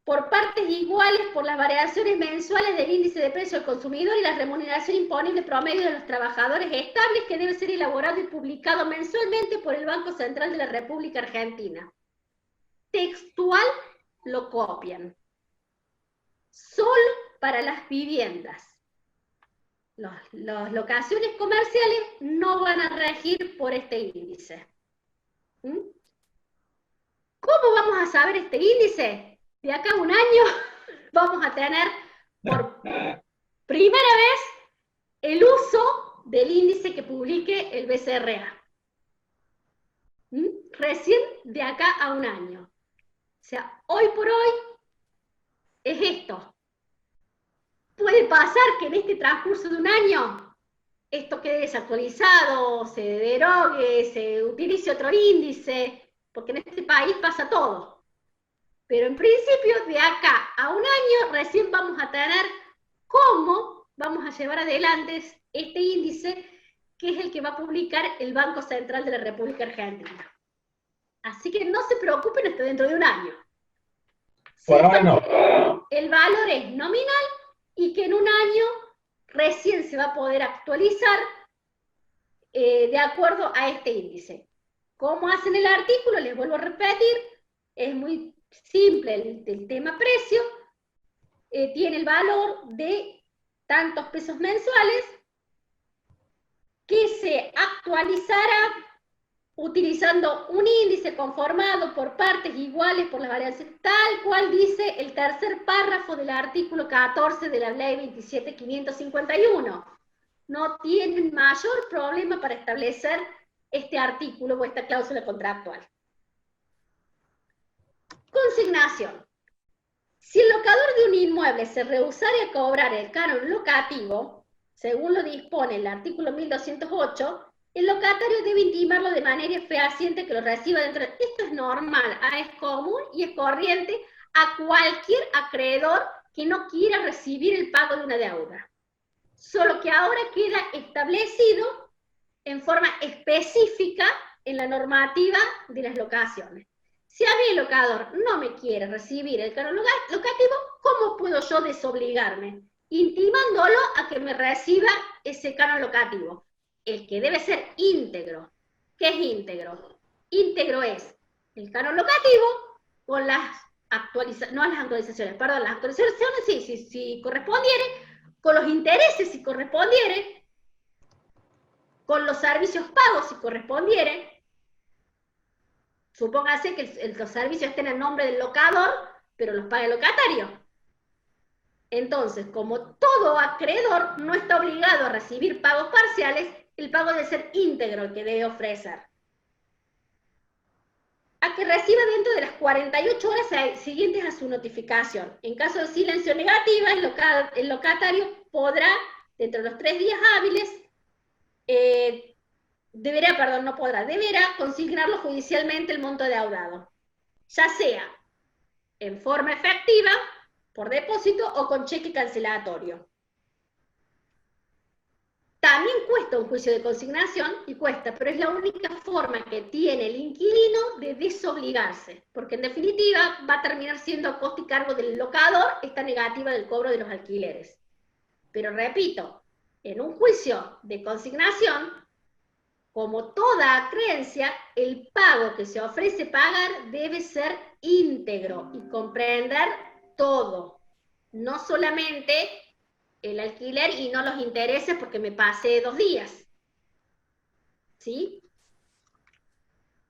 por partes iguales por las variaciones mensuales del índice de precio del consumidor y la remuneración imponible promedio de los trabajadores estables, que debe ser elaborado y publicado mensualmente por el Banco Central de la República Argentina. Textual lo copian. Solo para las viviendas. Las locaciones comerciales no van a regir por este índice. ¿Mm? ¿Cómo vamos a saber este índice? De acá a un año vamos a tener por primera vez el uso del índice que publique el BCRA. Recién de acá a un año. O sea, hoy por hoy es esto. Puede pasar que en este transcurso de un año esto quede desactualizado, se derogue, se utilice otro índice, porque en este país pasa todo. Pero en principio, de acá a un año, recién vamos a tener cómo vamos a llevar adelante este índice, que es el que va a publicar el Banco Central de la República Argentina. Así que no se preocupen hasta dentro de un año. Por ahora no. El valor es nominal y que en un año recién se va a poder actualizar de acuerdo a este índice. ¿Cómo hacen el artículo? Les vuelvo a repetir, es muy simple el tema precio, tiene el valor de tantos pesos mensuales que se actualizará utilizando un índice conformado por partes iguales por las variaciones, tal cual dice el tercer párrafo del artículo 14 de la ley 27.551. No tienen mayor problema para establecer este artículo o esta cláusula contractual. Consignación. Si el locador de un inmueble se rehusara a cobrar el canon locativo, según lo dispone el artículo 1208, el locatario debe intimarlo de manera fehaciente que lo reciba dentro de... Esto es normal, es común y es corriente a cualquier acreedor que no quiera recibir el pago de una deuda. Solo que ahora queda establecido en forma específica en la normativa de las locaciones. Si a mí el locador no me quiere recibir el canon locativo, ¿cómo puedo yo desobligarme? Intimándolo a que me reciba ese canon locativo. El que debe ser íntegro. ¿Qué es íntegro? Íntegro es el canon locativo con las actualizaciones, no las actualizaciones, perdón, las actualizaciones sí, si correspondiere, con los intereses si correspondiere, con los servicios pagos si correspondiere. Supóngase que los servicios estén en nombre del locador, pero los paga el locatario. Entonces, como todo acreedor no está obligado a recibir pagos parciales, el pago debe ser íntegro el que debe ofrecer. A que reciba dentro de las 48 horas siguientes a su notificación. En caso de silencio negativa, el locatario podrá, dentro de los 3 días hábiles, deberá consignarlo judicialmente el monto deudado, ya sea en forma efectiva, por depósito o con cheque cancelatorio. También cuesta un juicio de consignación, y cuesta, pero es la única forma que tiene el inquilino de desobligarse, porque en definitiva va a terminar siendo a costo y cargo del locador esta negativa del cobro de los alquileres. Pero repito, en un juicio de consignación, como toda creencia, el pago que se ofrece pagar debe ser íntegro y comprender todo, no solamente el alquiler y no los intereses porque me pasé 2 días. ¿Sí?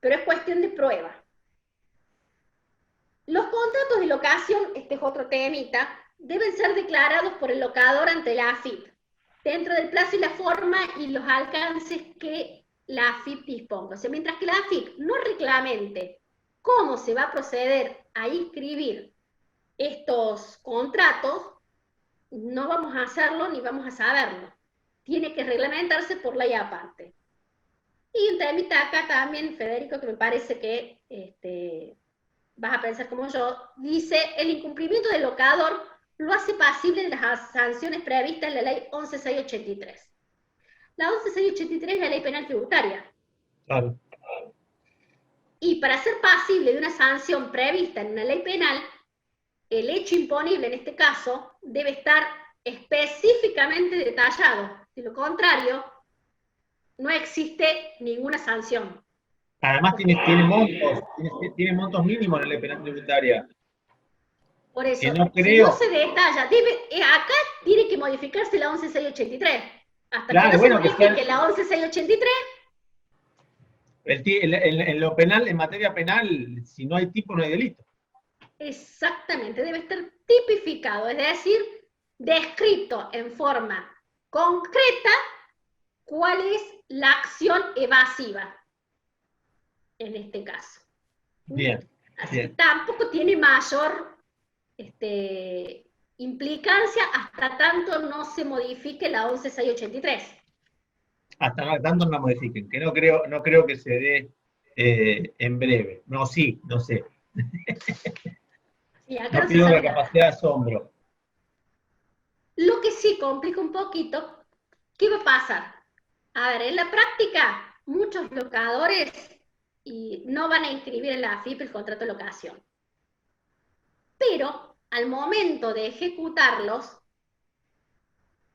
Pero es cuestión de prueba. Los contratos de locación, este es otro temita, deben ser declarados por el locador ante la AFIP, dentro del plazo y la forma y los alcances que la AFIP disponga. O sea, mientras que la AFIP no reglamente cómo se va a proceder a inscribir estos contratos, no vamos a hacerlo ni vamos a saberlo. Tiene que reglamentarse por ley aparte. Y un temita acá también, Federico, que me parece que vas a pensar como yo, dice, el incumplimiento del locador lo hace pasible de las sanciones previstas en la ley 11.683. La 11.683 es la ley penal tributaria. Claro. Y para ser pasible de una sanción prevista en una ley penal, el hecho imponible en este caso debe estar específicamente detallado. De lo contrario, no existe ninguna sanción. Además tiene montos mínimos en la ley penal tributaria. Por eso, Que no si no creo. se detalla, acá tiene que modificarse la 11.683. Hasta que Claro, no se bueno, que sea modifique la 11.683, en lo penal, en materia penal, si no hay tipo, no hay delito. exactamente, debe estar tipificado, es decir, descrito en forma concreta cuál es la acción evasiva en este caso. Bien, Así que bien. tampoco tiene mayor implicancia hasta tanto no se modifique la 11.683. Hasta tanto no modifiquen, que no creo que se dé en breve. No, sí, no sé. Y acá No no se pierdo la sabe nada. capacidad de asombro. Lo que sí complica un poquito, ¿qué va a pasar? A ver, en la práctica, muchos locadores no van a inscribir en la AFIP el contrato de locación. Pero al momento de ejecutarlos,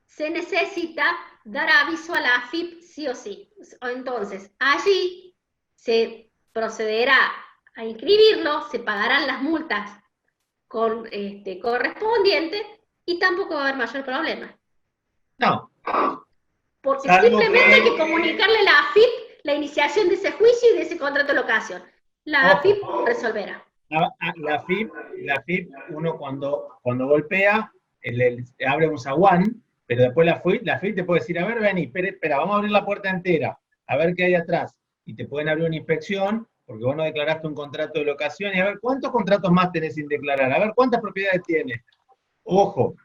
se necesita dar aviso a la AFIP sí o sí. Entonces, allí se procederá a inscribirlo, se pagarán las multas correspondientes y tampoco va a haber mayor problema. No, Porque salvo simplemente hay que, que comunicarle a la AFIP la iniciación de ese juicio y de ese contrato de locación. La ojo, AFIP resolverá. la FIP, uno cuando golpea, abre un zaguán, pero después la FIP te puede decir, a ver, vení, espera, vamos a abrir la puerta entera, a ver qué hay atrás. Y te pueden abrir una inspección, porque vos no declaraste un contrato de locación, y a ver, ¿cuántos contratos más tenés sin declarar? A ver, ¿cuántas propiedades tienes? Ojo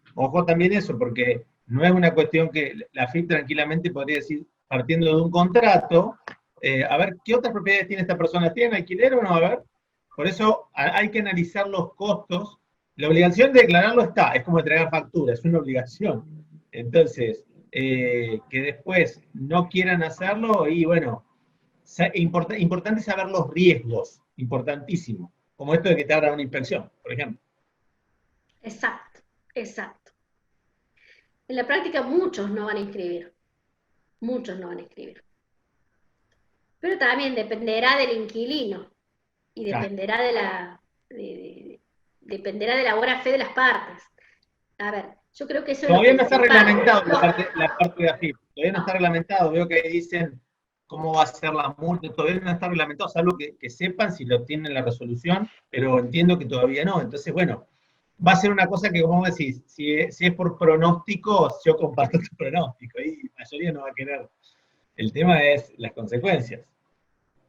también eso, porque no es una cuestión que la FIP tranquilamente podría decir, partiendo de un contrato, a ver, ¿qué otras propiedades tiene esta persona? ¿Tiene alquiler o no? A ver. Por eso hay que analizar los costos. La obligación de declararlo está, es como entregar factura, es una obligación. Entonces, que después no quieran hacerlo, y bueno, importante saber los riesgos, importantísimo, como esto de que te abran una inspección, por ejemplo. Exacto, exacto. En la práctica muchos no van a inscribir. Muchos no van a inscribir. Pero también dependerá del inquilino y Claro. dependerá de la buena fe de las partes. A ver, yo creo que eso es lo Todavía no está principal. reglamentado la parte de AFIP. Todavía no está reglamentado. Veo que ahí dicen cómo va a ser la multa. Todavía no está reglamentado, salvo que sepan si lo tienen la resolución, pero entiendo que todavía no. Entonces, bueno, va a ser una cosa que, como decís, si es por pronóstico, yo comparto tu pronóstico. Ahí la mayoría no va a querer. El tema es las consecuencias.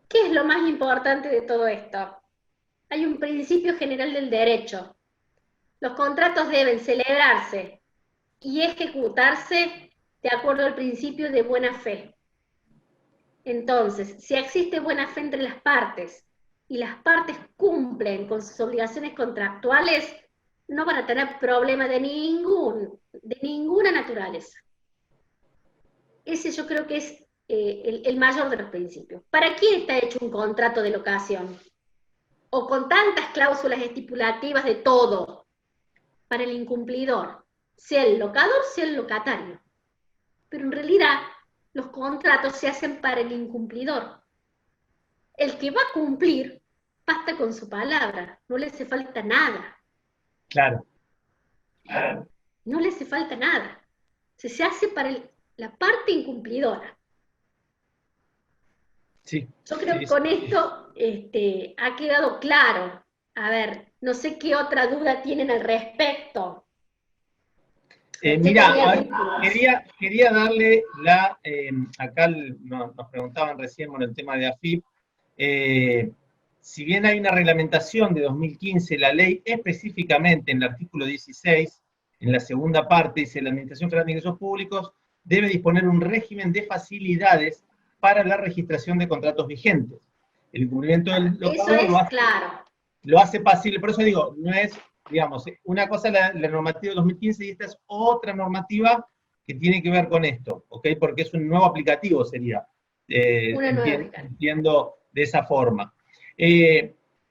¿Qué es lo más importante de todo esto? Hay un principio general del derecho. Los contratos deben celebrarse y ejecutarse de acuerdo al principio de buena fe. Entonces, si existe buena fe entre las partes y las partes cumplen con sus obligaciones contractuales, no van a tener problema de ninguna naturaleza. Ese yo creo que es el mayor de los principios. ¿Para quién está hecho un contrato de locación? O con tantas cláusulas estipulativas de todo, para el incumplidor, sea el locador, sea el locatario. Pero en realidad los contratos se hacen para el incumplidor. El que va a cumplir, basta con su palabra, no le hace falta nada. Claro. No le hace falta nada. Se hace para la parte incumplidora. Sí. Yo creo que Sí. con esto ha quedado claro. A ver, no sé qué otra duda tienen al respecto. ¿Qué Mira, tenían? quería darle acá nos preguntaban recién por el tema de AFIP, si bien hay una reglamentación de 2015, la ley específicamente en el artículo 16, en la segunda parte, dice: la Administración Federal de Ingresos Públicos debe disponer un régimen de facilidades para la registración de contratos vigentes. El incumplimiento del Eso pago es claro. lo hace pasible. Por eso digo, no es, digamos, una cosa la normativa de 2015 y esta es otra normativa que tiene que ver con esto, ¿ok? Porque es un nuevo aplicativo, sería. Entiendo de esa forma.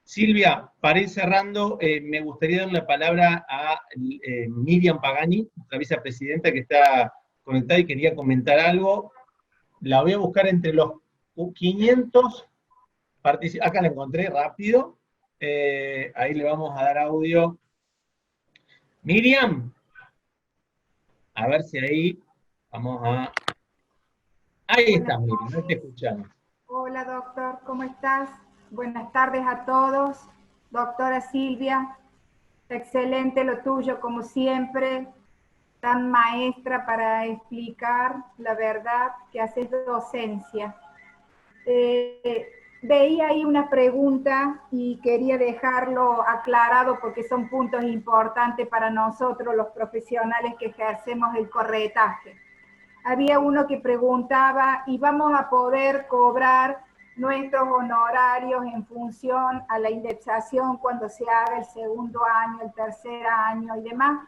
Silvia, para ir cerrando, me gustaría dar la palabra a Miriam Pagani, la vicepresidenta que está conectada y quería comentar algo. La voy a buscar entre los 500 participantes. Acá la encontré rápido. Ahí le vamos a dar audio. Miriam, a ver si ahí vamos a... Ahí está, Miriam, ahí te escuchamos. Hola, doctor, ¿cómo estás? Buenas tardes a todos. Doctora Silvia, excelente lo tuyo, como siempre, tan maestra para explicar la verdad que haces docencia. Veía ahí una pregunta y quería dejarlo aclarado porque son puntos importantes para nosotros los profesionales que ejercemos el corretaje. Había uno que preguntaba, ¿y vamos a poder cobrar nuestros honorarios en función a la indexación cuando se haga el segundo año, el tercer año y demás?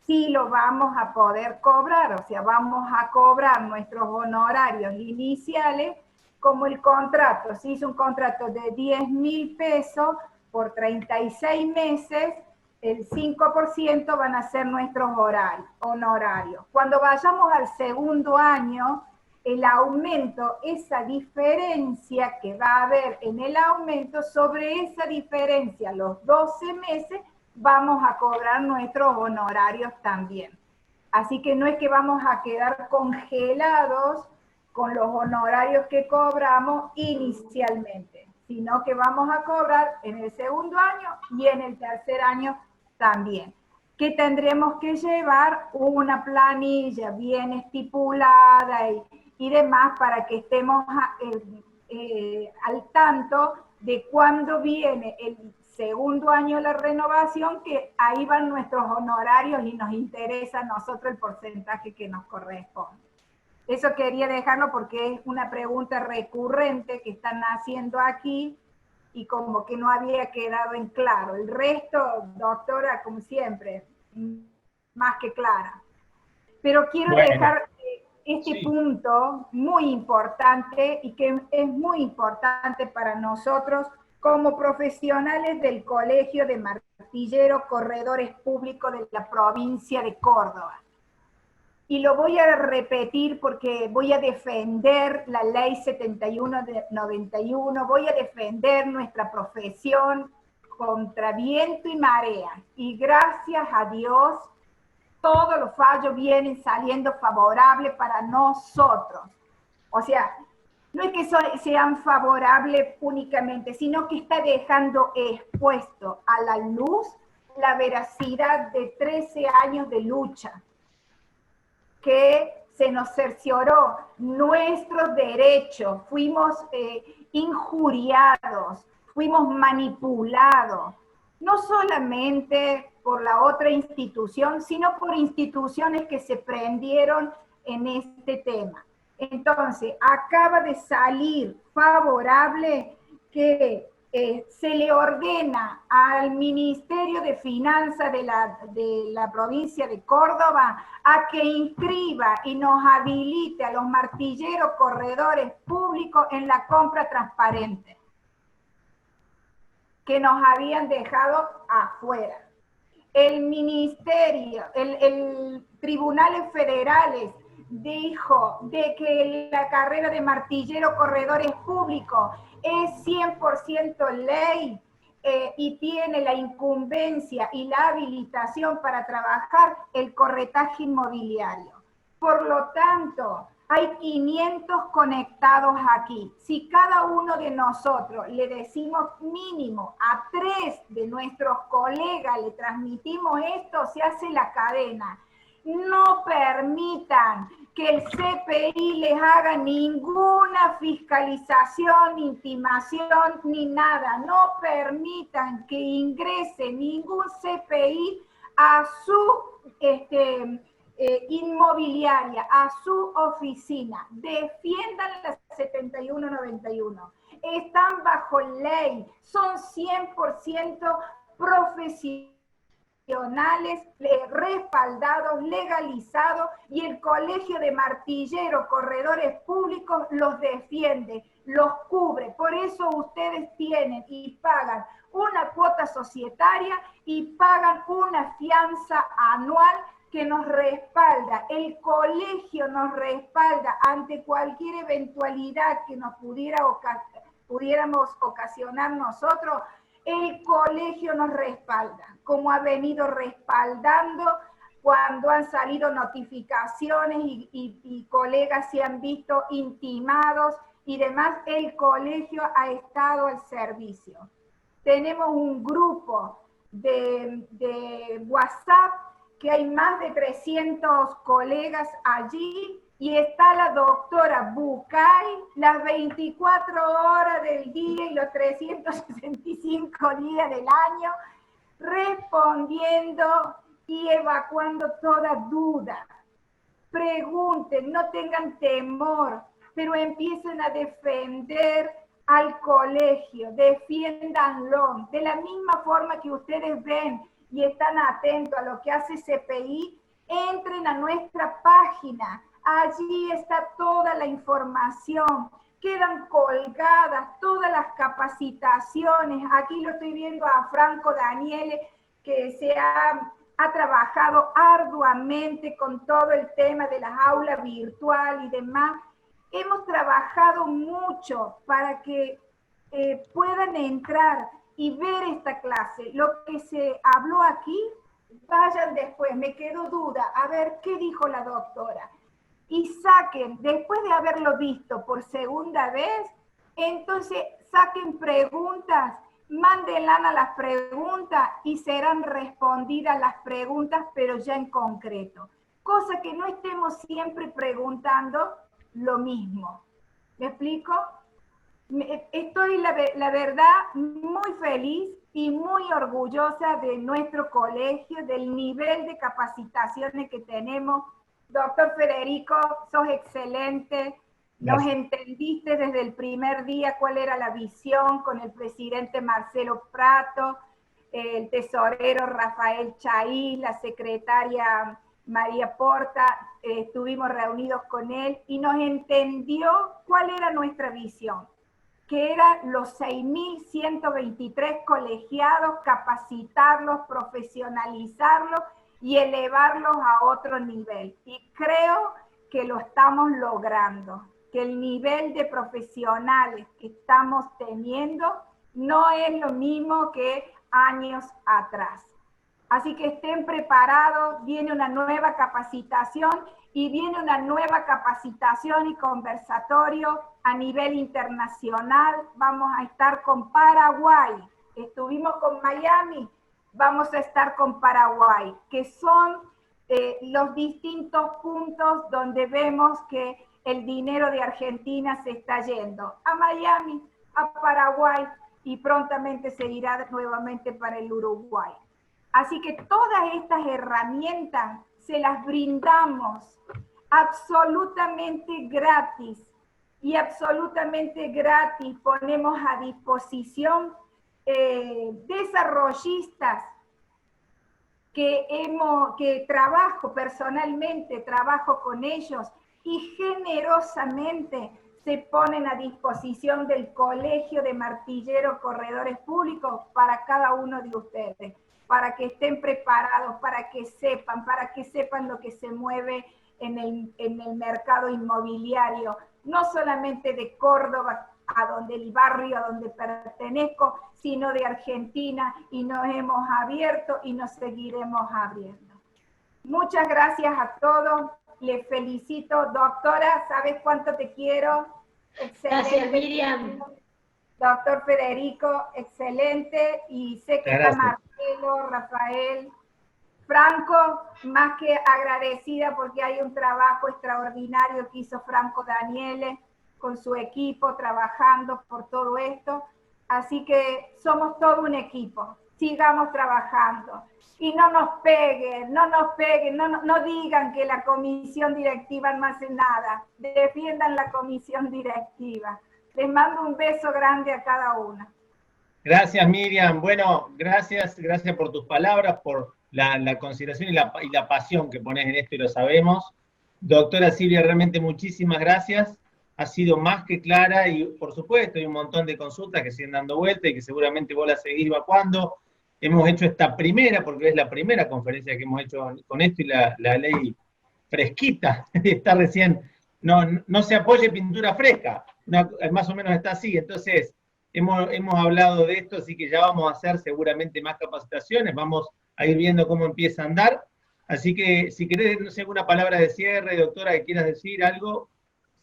Sí, lo vamos a poder cobrar, o sea, vamos a cobrar nuestros honorarios iniciales como el contrato. Se hizo un contrato de 10.000 pesos por 36 meses, el 5% van a ser nuestros honorarios. Cuando vayamos al segundo año, el aumento, esa diferencia que va a haber en el aumento, sobre esa diferencia, los 12 meses, vamos a cobrar nuestros honorarios también. Así que no es que vamos a quedar congelados con los honorarios que cobramos inicialmente, sino que vamos a cobrar en el segundo año y en el tercer año también. Que tendremos que llevar una planilla bien estipulada y demás para que estemos al tanto de cuándo viene el segundo año la renovación, que ahí van nuestros honorarios y nos interesa a nosotros el porcentaje que nos corresponde. Eso quería dejarlo porque es una pregunta recurrente que están haciendo aquí y como que no había quedado en claro. El resto, doctora, como siempre, más que clara. Pero quiero dejar este punto muy importante y que es muy importante para nosotros como profesionales del Colegio de Martilleros Corredores Públicos de la provincia de Córdoba. Y lo voy a repetir porque voy a defender la ley 71 de 91, voy a defender nuestra profesión contra viento y marea. Y gracias a Dios, todos los fallos vienen saliendo favorables para nosotros. O sea, no es que sean favorables únicamente, sino que está dejando expuesto a la luz la veracidad de 13 años de lucha, que se nos cercioró nuestros derechos, fuimos injuriados, fuimos manipulados, no solamente por la otra institución, sino por instituciones que se prendieron en este tema. Entonces, acaba de salir favorable que se le ordena al Ministerio de Finanzas de la provincia de Córdoba a que inscriba y nos habilite a los martilleros corredores públicos en la compra transparente, que nos habían dejado afuera. El ministerio, el tribunales federales dijo de que la carrera de martillero corredores públicos es 100% ley y tiene la incumbencia y la habilitación para trabajar el corretaje inmobiliario. Por lo tanto, hay 500 conectados aquí. Si cada uno de nosotros le decimos mínimo a 3 de nuestros colegas, le transmitimos esto, se hace la cadena. no permitan que el CPI les haga ninguna fiscalización, intimación, ni nada. No permitan que ingrese ningún CPI a su inmobiliaria, a su oficina. Defiendan la 7191. Están bajo ley, son 100% profesionales, respaldados, legalizados, y el Colegio de Martilleros Corredores Públicos los defiende, los cubre. Por eso ustedes tienen y pagan una cuota societaria y pagan una fianza anual que nos respalda. El colegio nos respalda ante cualquier eventualidad que nos pudiéramos ocasionar nosotros. El colegio nos respalda, como ha venido respaldando cuando han salido notificaciones y colegas se han visto intimados y demás. El colegio ha estado al servicio. Tenemos un grupo de WhatsApp que hay más de 300 colegas allí, y está la doctora Bucay las 24 horas del día y los 365 días del año, respondiendo y evacuando toda duda. Pregunten, no tengan temor, pero empiecen a defender al colegio, defiéndanlo. De la misma forma que ustedes ven y están atentos a lo que hace CPI, entren a nuestra página. Allí está toda la información, quedan colgadas todas las capacitaciones. Aquí lo estoy viendo a Franco Daniele, que se ha trabajado arduamente con todo el tema de las aulas virtual y demás. Hemos trabajado mucho para que puedan entrar y ver esta clase. Lo que se habló aquí, vayan después, me quedó duda, a ver qué dijo la doctora. Y saquen, después de haberlo visto por segunda vez, entonces saquen preguntas, mándenlas a las preguntas y serán respondidas las preguntas, pero ya en concreto. Cosa que no estemos siempre preguntando lo mismo. ¿Me explico? Estoy, la verdad, muy feliz y muy orgullosa de nuestro colegio, del nivel de capacitaciones que tenemos. Doctor Federico, sos excelente. Nos entendiste desde el primer día cuál era la visión con el presidente Marcelo Prato, el tesorero Rafael Chaí, la secretaria María Porta. Estuvimos reunidos con él y nos entendió cuál era nuestra visión, que eran los 6.123 colegiados, capacitarlos, profesionalizarlos y elevarlos a otro nivel. Y creo que lo estamos logrando, que el nivel de profesionales que estamos teniendo no es lo mismo que años atrás. Así que estén preparados, viene una nueva capacitación y viene una nueva capacitación y conversatorio a nivel internacional. Vamos a estar con Paraguay, estuvimos con Miami, vamos a estar con Paraguay, que son los distintos puntos donde vemos que el dinero de Argentina se está yendo a Miami, a Paraguay, y prontamente se irá nuevamente para el Uruguay. Así que todas estas herramientas se las brindamos absolutamente gratis, y absolutamente gratis ponemos a disposición desarrollistas que trabajo personalmente, trabajo con ellos, y generosamente se ponen a disposición del Colegio de Martilleros Corredores Públicos para cada uno de ustedes, para que estén preparados, para que sepan lo que se mueve en el mercado inmobiliario, no solamente de Córdoba, el barrio a donde pertenezco, sino de Argentina, y nos hemos abierto y nos seguiremos abriendo. Muchas gracias a todos, les felicito. Doctora, ¿sabes cuánto te quiero? Excelente. Gracias, Miriam. Doctor Federico, excelente, y sé que está Marcelo, Rafael, Franco, más que agradecida porque hay un trabajo extraordinario que hizo Franco Daniele con su equipo trabajando por todo esto. Así que somos todo un equipo. Sigamos trabajando. Y no nos peguen, no digan que la comisión directiva no hace nada. Defiendan la comisión directiva. Les mando un beso grande a cada una. Gracias, Miriam. Bueno, gracias por tus palabras, por la consideración y la pasión que pones en esto, y lo sabemos. Doctora Silvia, realmente muchísimas gracias. Ha sido más que clara y, por supuesto, hay un montón de consultas que siguen dando vuelta y que seguramente vos las seguís evacuando. Hemos hecho esta primera, porque es la primera conferencia que hemos hecho con esto, y la ley fresquita está recién, no se apoye pintura fresca, más o menos está así. Entonces, hemos hablado de esto, así que ya vamos a hacer seguramente más capacitaciones, vamos a ir viendo cómo empieza a andar. Así que, si querés, no sé, alguna palabra de cierre, doctora, que quieras decir algo.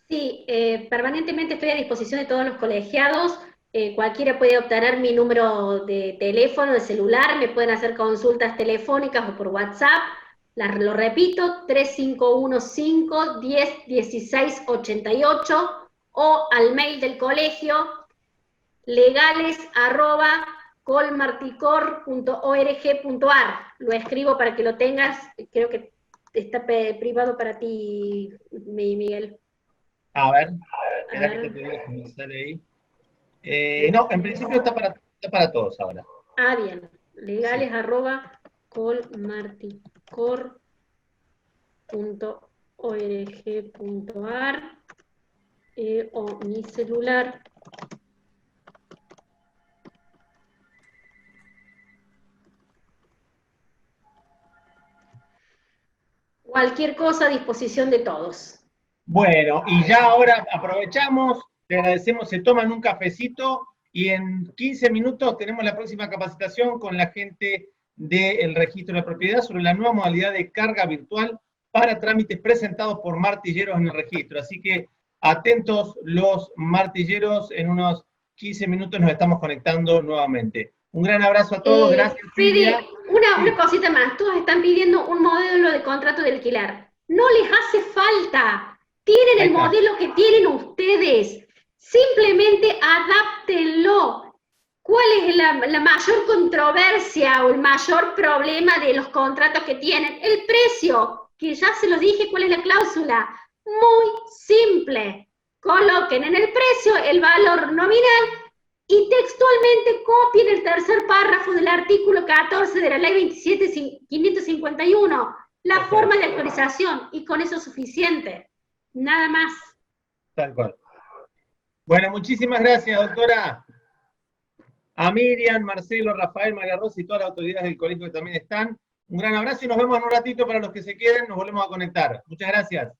Sí, permanentemente estoy a disposición de todos los colegiados. Cualquiera puede obtener mi número de teléfono, de celular, me pueden hacer consultas telefónicas o por WhatsApp. Lo repito, 3515-101688, o al mail del colegio, legales@colmarticor.org.ar. Lo escribo para que lo tengas, creo que está privado para ti, Miguel. A ver, espera que te digo si me sale ahí. No, en principio está para todos ahora. Ah, bien. Legales@colmarticor.org.ar, o mi celular. Cualquier cosa a disposición de todos. Bueno, y ya ahora aprovechamos, te agradecemos, se toman un cafecito y en 15 minutos tenemos la próxima capacitación con la gente del registro de la propiedad sobre la nueva modalidad de carga virtual para trámites presentados por martilleros en el registro. Así que atentos los martilleros, en unos 15 minutos nos estamos conectando nuevamente. Un gran abrazo a todos, gracias. Fede, una cosita más, todos están pidiendo un modelo de contrato de alquiler. No les hace falta, tienen el modelo que tienen ustedes, simplemente adáptenlo. ¿Cuál es la mayor controversia o el mayor problema de los contratos que tienen? El precio, que ya se los dije cuál es la cláusula. Muy simple. Coloquen en el precio el valor nominal y textualmente copien el tercer párrafo del artículo 14 de la ley 27.551, la forma de actualización, y con eso es suficiente. Nada más. Tal cual. Bueno, muchísimas gracias, doctora. A Miriam, Marcelo, Rafael, María Rosa y todas las autoridades del colegio que también están. Un gran abrazo y nos vemos en un ratito para los que se queden, nos volvemos a conectar. Muchas gracias.